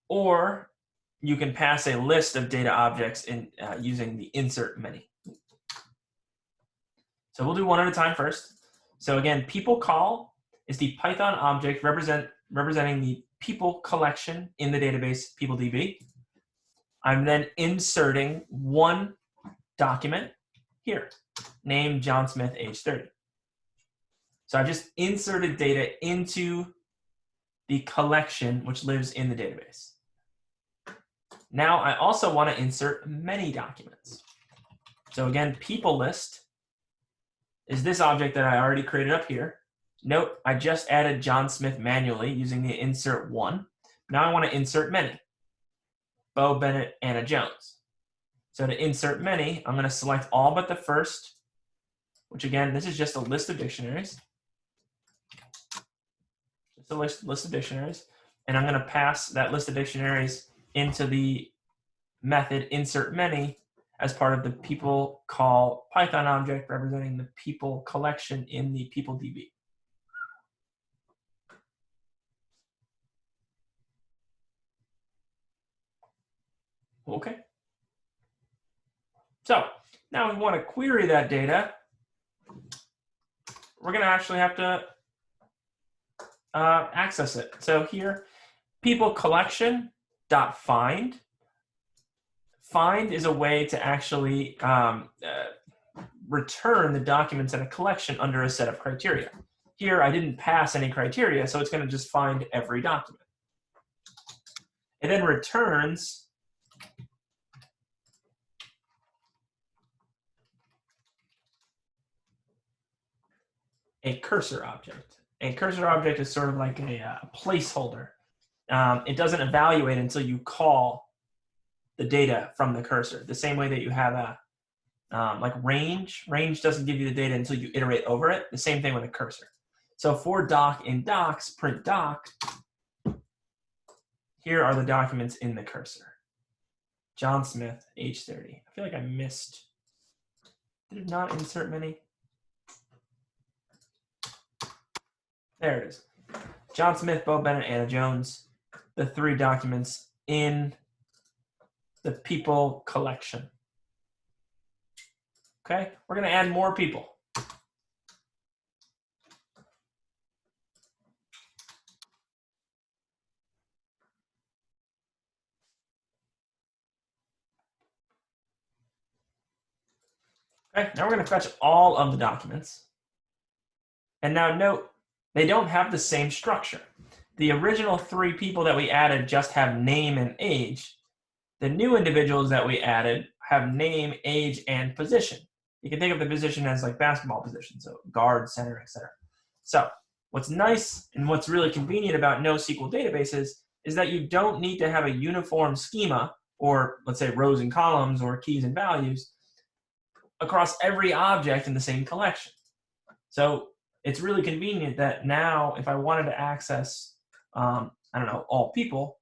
or you can pass a list of data objects in using the insert many. So we'll do one at a time first. So again, people call is the Python object representing the people collection in the database peopledb. I'm then inserting one document here, name John Smith, age 30. So I just inserted data into the collection which lives in the database. Now I also want to insert many documents. So again, people list is this object that I already created up here. Note, I just added John Smith manually using the insert one. Now I want to insert many. Bo Bennett, Anna Jones. So to insert many, I'm going to select all but the first, which again, this is just a list of dictionaries. It's a list of dictionaries. And I'm going to pass that list of dictionaries into the method insert many as part of the people call Python object representing the people collection in the peopledb. Okay. So now we want to query that data. We're going to actually have to access it. So here, people collection dot find. Find is a way to actually return the documents in a collection under a set of criteria. Here, I didn't pass any criteria, so it's going to just find every document. It then returns a cursor object. A cursor object is sort of like a placeholder. It doesn't evaluate until you call the data from the cursor. The same way that you have a like range. Range doesn't give you the data until you iterate over it. The same thing with a cursor. So for doc in docs, print doc, here are the documents in the cursor. John Smith, age 30. I feel like I missed. Did it not insert many? There it is. John Smith, Bo Bennett, Anna Jones, the three documents in the people collection. Okay, we're going to add more people. Okay, now we're going to fetch all of the documents. And now note, they don't have the same structure. The original 3 people that we added just have name and age. The new individuals that we added have name, age, and position. You can think of the position as like basketball position, so guard, center, etc. So what's nice and what's really convenient about NoSQL databases is that you don't need to have a uniform schema, or let's say rows and columns or keys and values, across every object in the same collection. So it's really convenient that now if I wanted to access, I don't know, all people,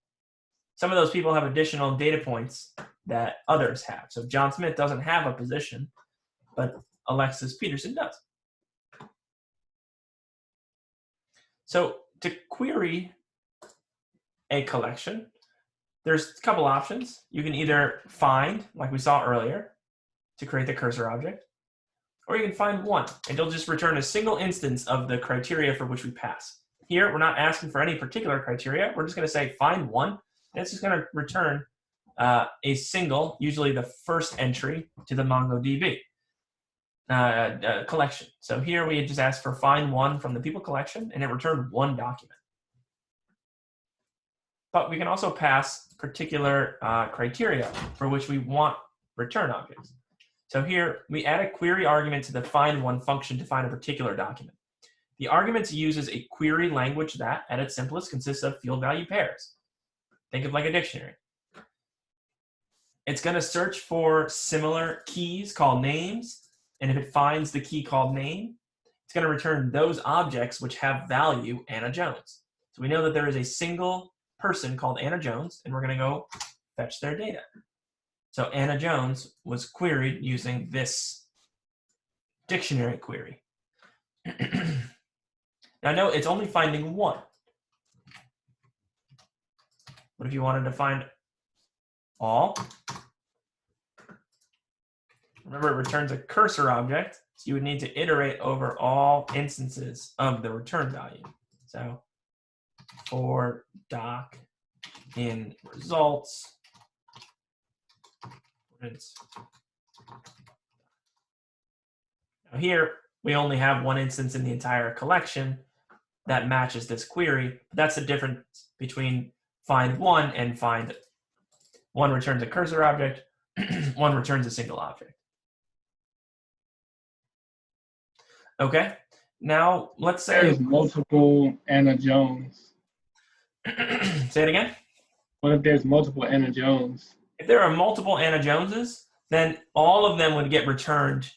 some of those people have additional data points that others have. So John Smith doesn't have a position, but Alexis Peterson does. So to query a collection, there's a couple options. You can either find, like we saw earlier, to create the cursor object, or you can find one. It'll just return a single instance of the criteria for which we pass. Here, we're not asking for any particular criteria. We're just going to say find one, and it's just going to return a single, usually the first entry to the MongoDB collection. So here we just asked for find one from the people collection, and it returned one document. But we can also pass particular criteria for which we want return objects. So here we add a query argument to the find one function to find a particular document. The argument uses a query language that, at its simplest, consists of field value pairs. Think of like a dictionary. It's going to search for similar keys called names, and if it finds the key called name, it's going to return those objects which have value Anna Jones. So we know that there is a single person called Anna Jones, and we're going to go fetch their data. So Anna Jones was queried using this dictionary query. Now note, it's only finding one. What if you wanted to find all? Remember, it returns a cursor object, so you would need to iterate over all instances of the return value. So for doc in results, now here, we only have one instance in the entire collection that matches this query. That's the difference between find one and find. One returns a cursor object, one returns a single object. Okay, now let's say There's multiple Anna Jones. Say it again. What if there's multiple Anna Jones? If there are multiple Anna Joneses, then all of them would get returned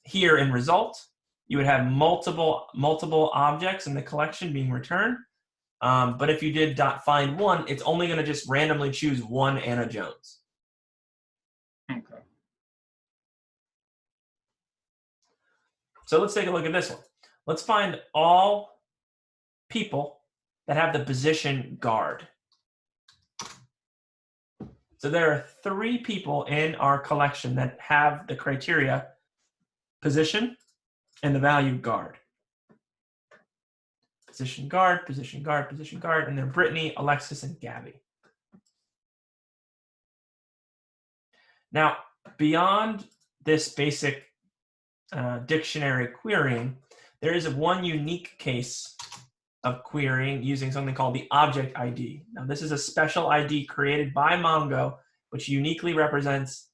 here in result. You would have multiple objects in the collection being returned. But if you did find one, it's only going to just randomly choose one Anna Jones. Okay. So let's take a look at this one. Let's find all people that have the position guard. So there are 3 people in our collection that have the criteria position and the value guard. Position guard, position guard, position guard, and they're Brittany, Alexis, and Gabby. Now, beyond this basic dictionary querying, there is one unique case of querying using something called the object ID. Now, this is a special ID created by Mongo, which uniquely represents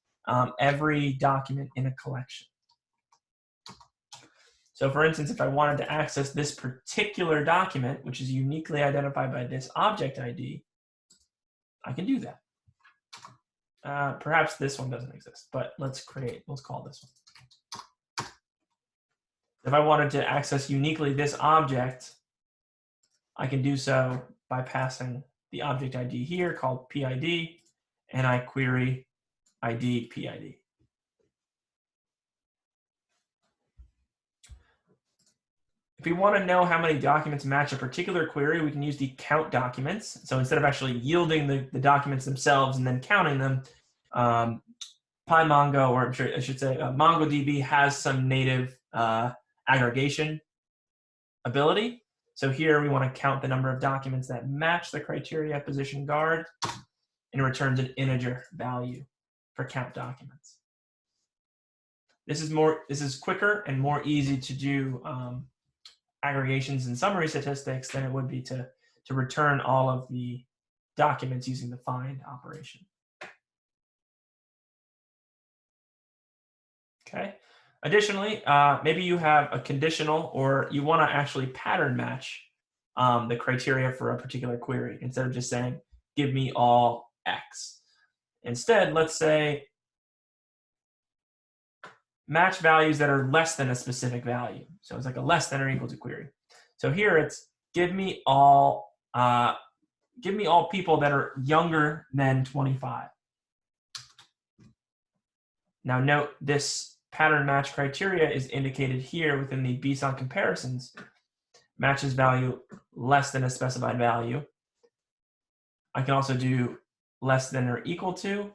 every document in a collection. So for instance, if I wanted to access this particular document, which is uniquely identified by this object ID, I can do that. Perhaps this one doesn't exist, but let's call this one. If I wanted to access uniquely this object, I can do so by passing the object ID here called PID, and I query ID PID. If we want to know how many documents match a particular query, we can use the count documents. So instead of actually yielding the documents themselves and then counting them, PyMongo, or I should say MongoDB has some native aggregation ability. So here we want to count the number of documents that match the criteria position guard, and it returns an integer value for count documents. This is quicker and more easy to do aggregations and summary statistics than it would be to return all of the documents using the find operation. Okay. Additionally, maybe you have a conditional, or you want to actually pattern match the criteria for a particular query instead of just saying, give me all X. Instead, let's say match values that are less than a specific value. So it's like a less than or equal to query. So here it's give me all people that are younger than 25. Now note this pattern match criteria is indicated here within the BSON comparisons. Matches value less than a specified value. I can also do less than or equal to.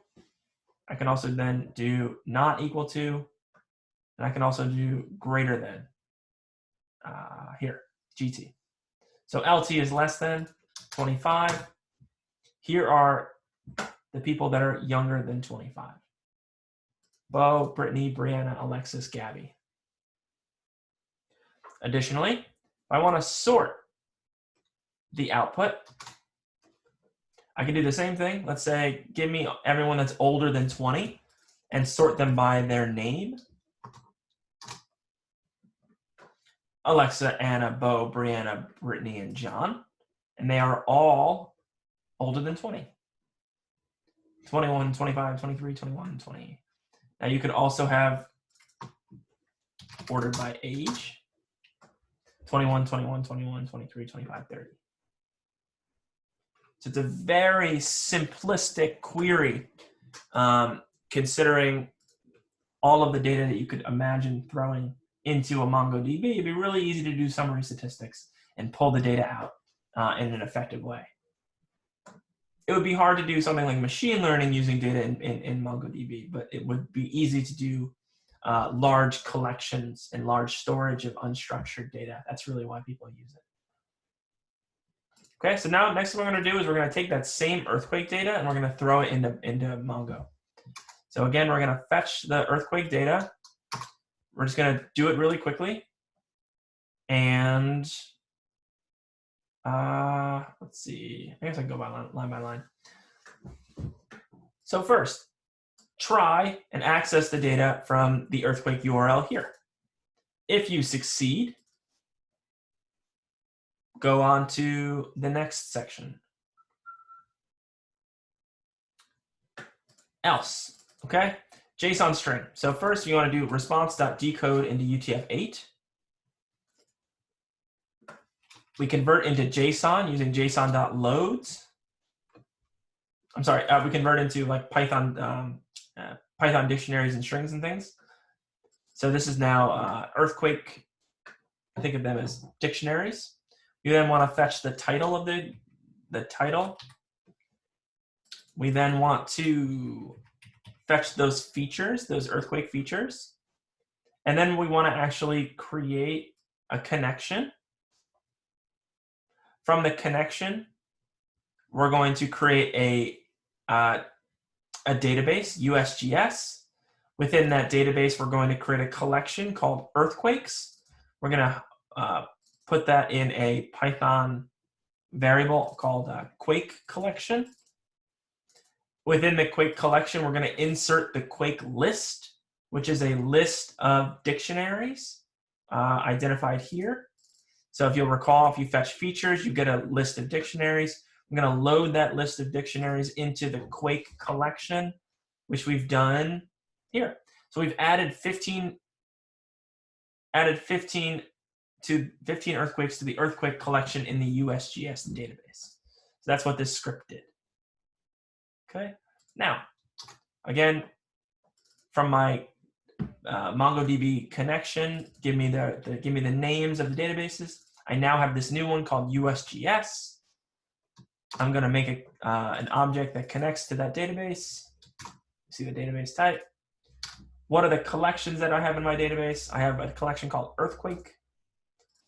I can also then do not equal to. And I can also do greater than here, GT. So LT is less than 25. Here are the people that are younger than 25. Bo, Brittany, Brianna, Alexis, Gabby. Additionally, if I want to sort the output, I can do the same thing. Let's say, give me everyone that's older than 20 and sort them by their name. Alexa, Anna, Bo, Brianna, Brittany, and John. And they are all older than 20. 21, 25, 23, 21, 20. Now you could also have ordered by age. 21, 21, 21, 23, 25, 30. So it's a very simplistic query, considering all of the data that you could imagine throwing into a MongoDB. It'd be really easy to do summary statistics and pull the data out in an effective way. It would be hard to do something like machine learning using data in MongoDB, but it would be easy to do large collections and large storage of unstructured data. That's really why people use it. Okay, so now next thing we're going to do is we're going to take that same earthquake data and we're going to throw it into Mongo. So again, we're going to fetch the earthquake data. We're just going to do it really quickly. And let's see. I guess I can go by line by line. So first, try and access the data from the earthquake URL here. If you succeed, go on to the next section. Else, okay? JSON string. So first you want to do response.decode into UTF-8. We convert into JSON using JSON.loads. I'm sorry, we convert into like Python dictionaries and strings and things. So this is now earthquake. Think of them as dictionaries. You then want to fetch the title of the title. We then want to fetch those features, those earthquake features. And then we want to actually create a connection. From the connection, we're going to create a database, USGS. Within that database, we're going to create a collection called earthquakes. We're going to put that in a Python variable called quake collection. Within the quake collection, we're going to insert the quake list, which is a list of dictionaries identified here. So if you'll recall, if you fetch features, you get a list of dictionaries. I'm going to load that list of dictionaries into the quake collection, which we've done here. So we've added 15 earthquakes to the earthquake collection in the USGS database. So that's what this script did. Okay. Now, again, from my MongoDB connection, give me the names of the databases. I now have this new one called USGS. I'm going to make an object that connects to that database. See the database type. What are the collections that I have in my database? I have a collection called earthquake.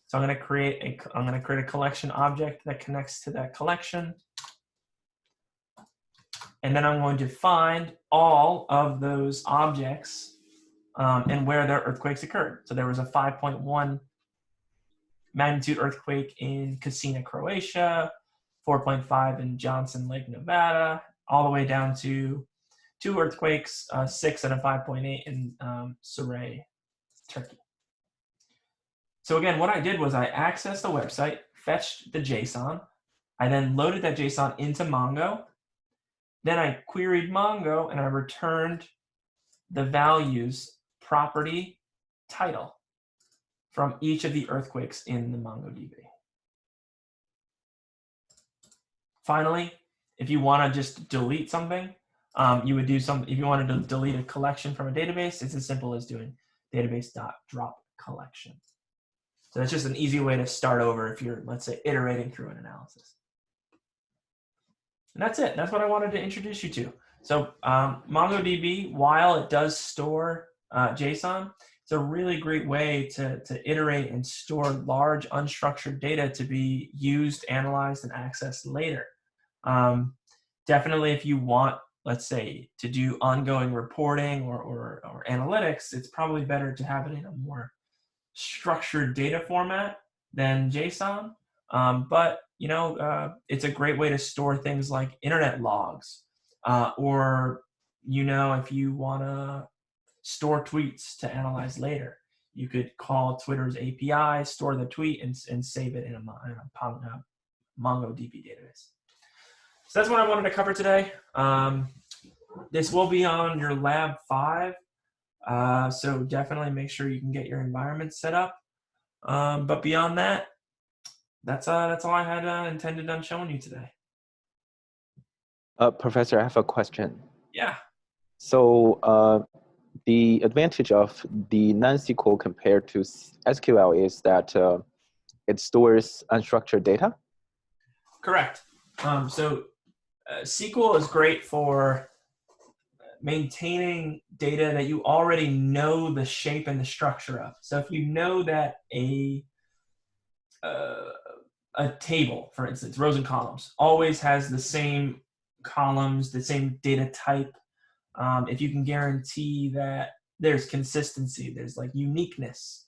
So I'm going to create a collection object that connects to that collection. And then I'm going to find all of those objects and where their earthquakes occurred. So there was a 5.1 magnitude earthquake in Casina, Croatia, 4.5 in Johnson Lake, Nevada, all the way down to 2 earthquakes, 6 and a 5.8 in Saray, Turkey. So again, what I did was I accessed the website, fetched the JSON. I then loaded that JSON into Mongo. Then I queried Mongo and I returned the values, property, title from each of the earthquakes in the MongoDB. Finally, if you want to just delete something, you would do some. If you wanted to delete a collection from a database, it's as simple as doing database.drop collection. So that's just an easy way to start over if you're, let's say, iterating through an analysis. And that's it. That's what I wanted to introduce you to. So MongoDB, while it does store JSON, it's a really great way to iterate and store large unstructured data to be used, analyzed, and accessed later. Definitely if you want, let's say, to do ongoing reporting or analytics, it's probably better to have it in a more structured data format than JSON. But you know, it's a great way to store things like internet logs, or you know, if you want to store tweets to analyze later, you could call Twitter's API, store the tweet, and save it in a MongoDB database. So that's what I wanted to cover today. This will be on your lab 5, so definitely make sure you can get your environment set up. But beyond that, that's all I had intended on showing you today. Professor, I have a question. Yeah. So the advantage of the non-SQL compared to SQL is that it stores unstructured data? Correct. So SQL is great for maintaining data that you already know the shape and the structure of. So if you know that a table, for instance, rows and columns, always has the same columns, the same data type, if you can guarantee that there's consistency, there's like uniqueness,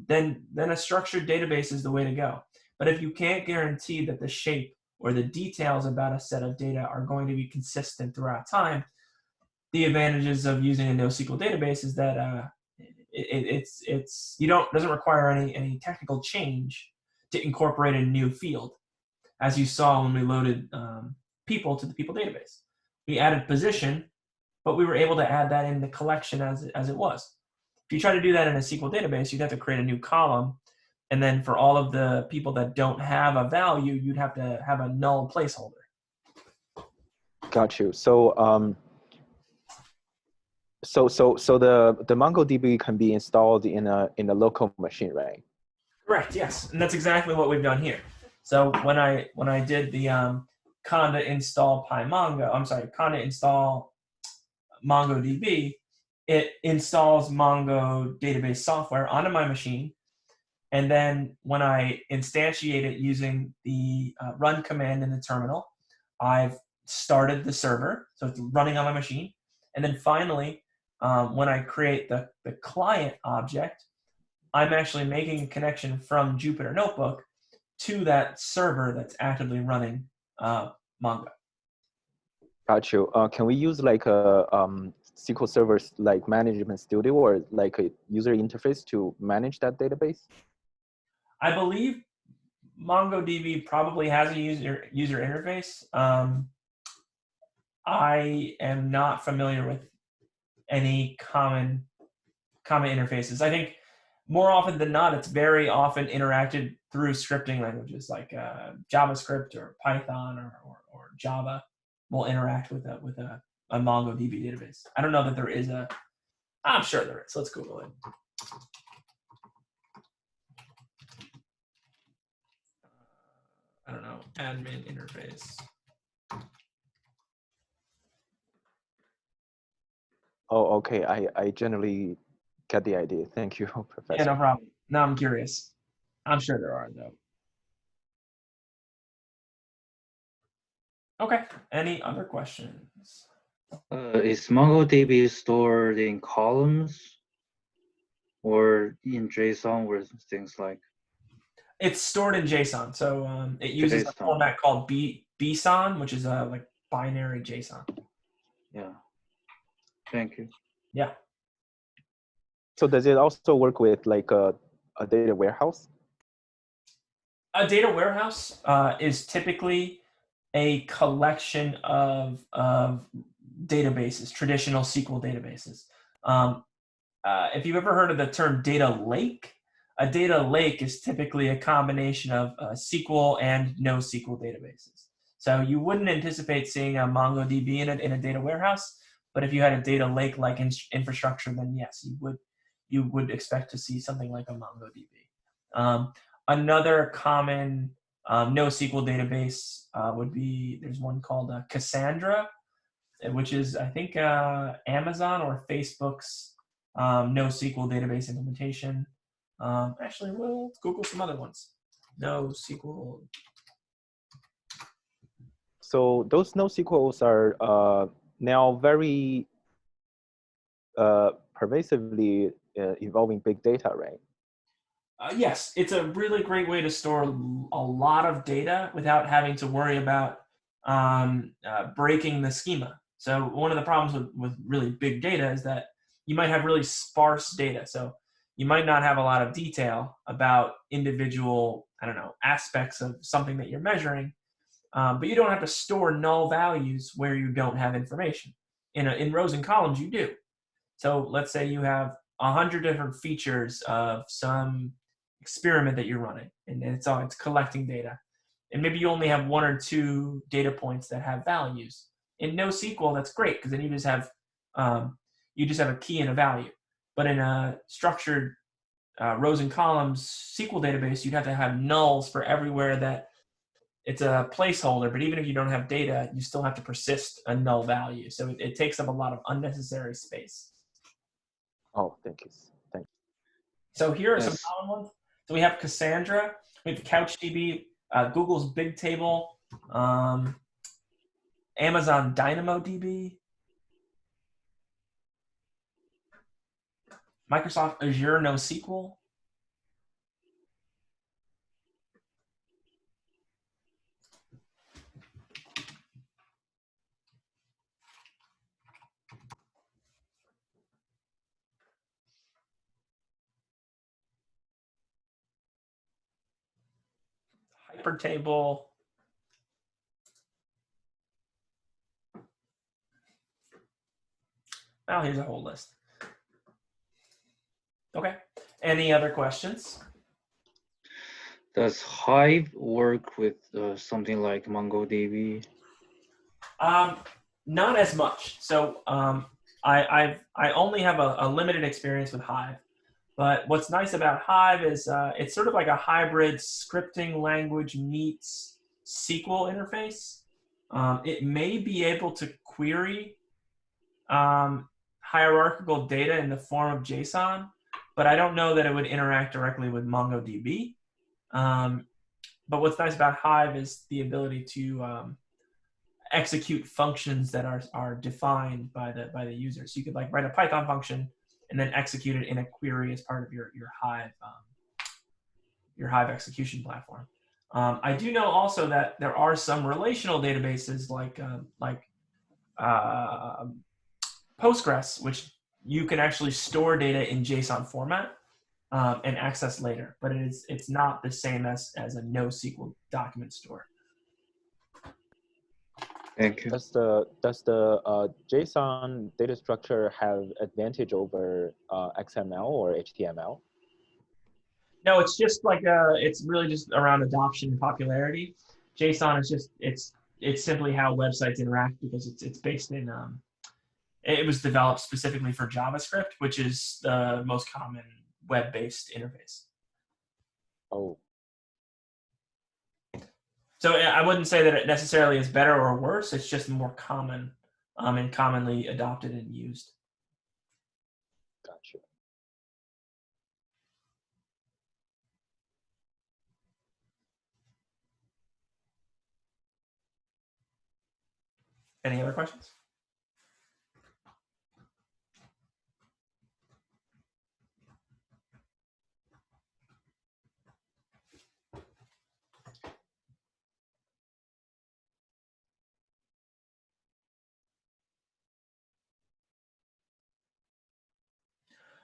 then a structured database is the way to go. But if you can't guarantee that the shape or the details about a set of data are going to be consistent throughout time, the advantages of using a NoSQL database is that doesn't require any technical change to incorporate a new field. As you saw when we loaded people to the people database, we added position, but we were able to add that in the collection as it was. If you try to do that in a SQL database, you'd have to create a new column, and then for all of the people that don't have a value, you'd have to have a null placeholder. Got you. So the MongoDB can be installed in a local machine, right? Correct. Yes, and that's exactly what we've done here. So when I did the conda install conda install MongoDB, it installs Mongo database software onto my machine, and then when I instantiate it using the run command in the terminal, I've started the server, so it's running on my machine, and then finally, when I create the client object, I'm actually making a connection from Jupyter Notebook to that server that's actively running Mongo. Got you. Can we use like a SQL Server like management studio or like a user interface to manage that database? I believe MongoDB probably has a user interface. I am not familiar with any common interfaces. I think more often than not, it's very often interacted through scripting languages like JavaScript or Python or Java will interact with a MongoDB database. I don't know that there is I'm sure there is. Let's Google it. I don't know, admin interface. Oh, okay. I generally get the idea. Thank you, Professor. Yeah, no problem. Now I'm curious. I'm sure there are, though. Okay. Any other questions? Is MongoDB stored in columns or in JSON or things like It's stored in JSON, so it uses a JSON? format called BSON, which is like binary JSON. Yeah. Thank you. Yeah. So does it also work with like a data warehouse? A data warehouse is typically a collection of databases, traditional SQL databases. If you've ever heard of the term data lake, a data lake is typically a combination of SQL and NoSQL databases. So you wouldn't anticipate seeing a MongoDB in a data warehouse, but if you had a data lake-like infrastructure, then yes, you would expect to see something like a MongoDB. Another common NoSQL database would be, there's one called Cassandra, which is, I think, Amazon or Facebook's NoSQL database implementation. Actually, we'll Google some other ones. NoSQL. So those NoSQLs are now very pervasively involving big data, right? Yes, it's a really great way to store a lot of data without having to worry about breaking the schema. So one of the problems with really big data is that you might have really sparse data. So you might not have a lot of detail about individual, I don't know, aspects of something that you're measuring, but you don't have to store null values where you don't have information. In rows and columns, you do. So let's say you have 100 different features of some experiment that you're running, and it's collecting data. And maybe you only have 1 or 2 data points that have values. In NoSQL, that's great because then you just have a key and a value. But in a structured rows and columns SQL database, you'd have to have nulls for everywhere that it's a placeholder. But even if you don't have data, you still have to persist a null value. So it takes up a lot of unnecessary space. Oh, thank you. Thank you. So here are some Yes. common ones. So we have Cassandra, we have CouchDB, Google's Bigtable, Amazon DynamoDB, Microsoft Azure NoSQL, Hypertable. Now here's a whole list. Okay. Any other questions? Does Hive work with something like MongoDB? Not as much. So I only have a limited experience with Hive. But what's nice about Hive is it's sort of like a hybrid scripting language meets SQL interface. It may be able to query hierarchical data in the form of JSON, but I don't know that it would interact directly with MongoDB. But what's nice about Hive is the ability to execute functions that are defined by the user. So you could like write a Python function and then execute it in a query as part of your Hive execution platform. I do know also that there are some relational databases like Postgres, which you can actually store data in JSON format and access later, but it's not the same as a NoSQL document store. Thank you. Does the JSON data structure have advantage over XML or HTML? No, it's just like it's really just around adoption and popularity. JSON is just it's simply how websites interact because it's based in it was developed specifically for JavaScript, which is the most common web-based interface. Oh, So I wouldn't say that it necessarily is better or worse. It's just more common and commonly adopted and used. gotcha. Any other questions?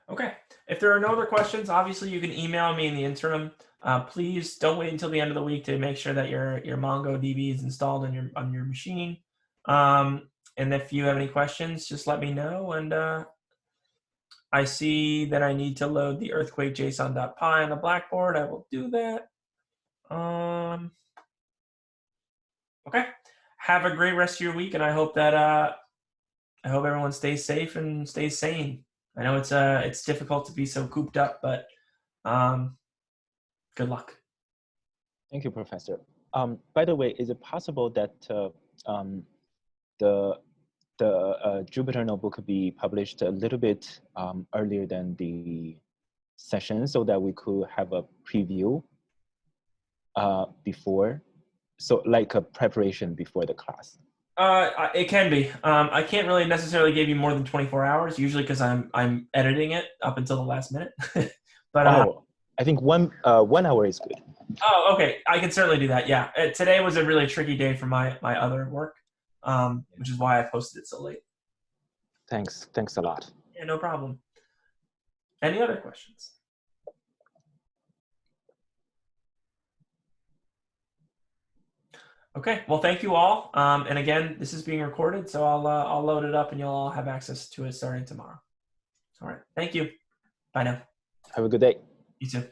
Okay. If there are no other questions, obviously you can email me in the interim. Please don't wait until the end of the week to make sure that your MongoDB is installed on your machine. And if you have any questions, just let me know. And I see that I need to load the earthquake JSON.py on the Blackboard. I will do that. Okay. Have a great rest of your week, and I hope that I hope everyone stays safe and stays sane. I know it's difficult to be so cooped up, but good luck. Thank you, Professor. By the way, is it possible that the Jupyter Notebook be published a little bit earlier than the session so that we could have a preview before, so like a preparation before the class? It can be. I can't really necessarily give you more than 24 hours, usually because I'm editing it up until the last minute. But I think 1 hour is good. Oh, okay. I can certainly do that. Yeah. Today was a really tricky day for my other work, which is why I posted it so late. Thanks a lot. Yeah, no problem. Any other questions? Okay. Well, thank you all. And again, this is being recorded, so I'll load it up and you'll all have access to it starting tomorrow. All right. Thank you. Bye now. Have a good day. You too.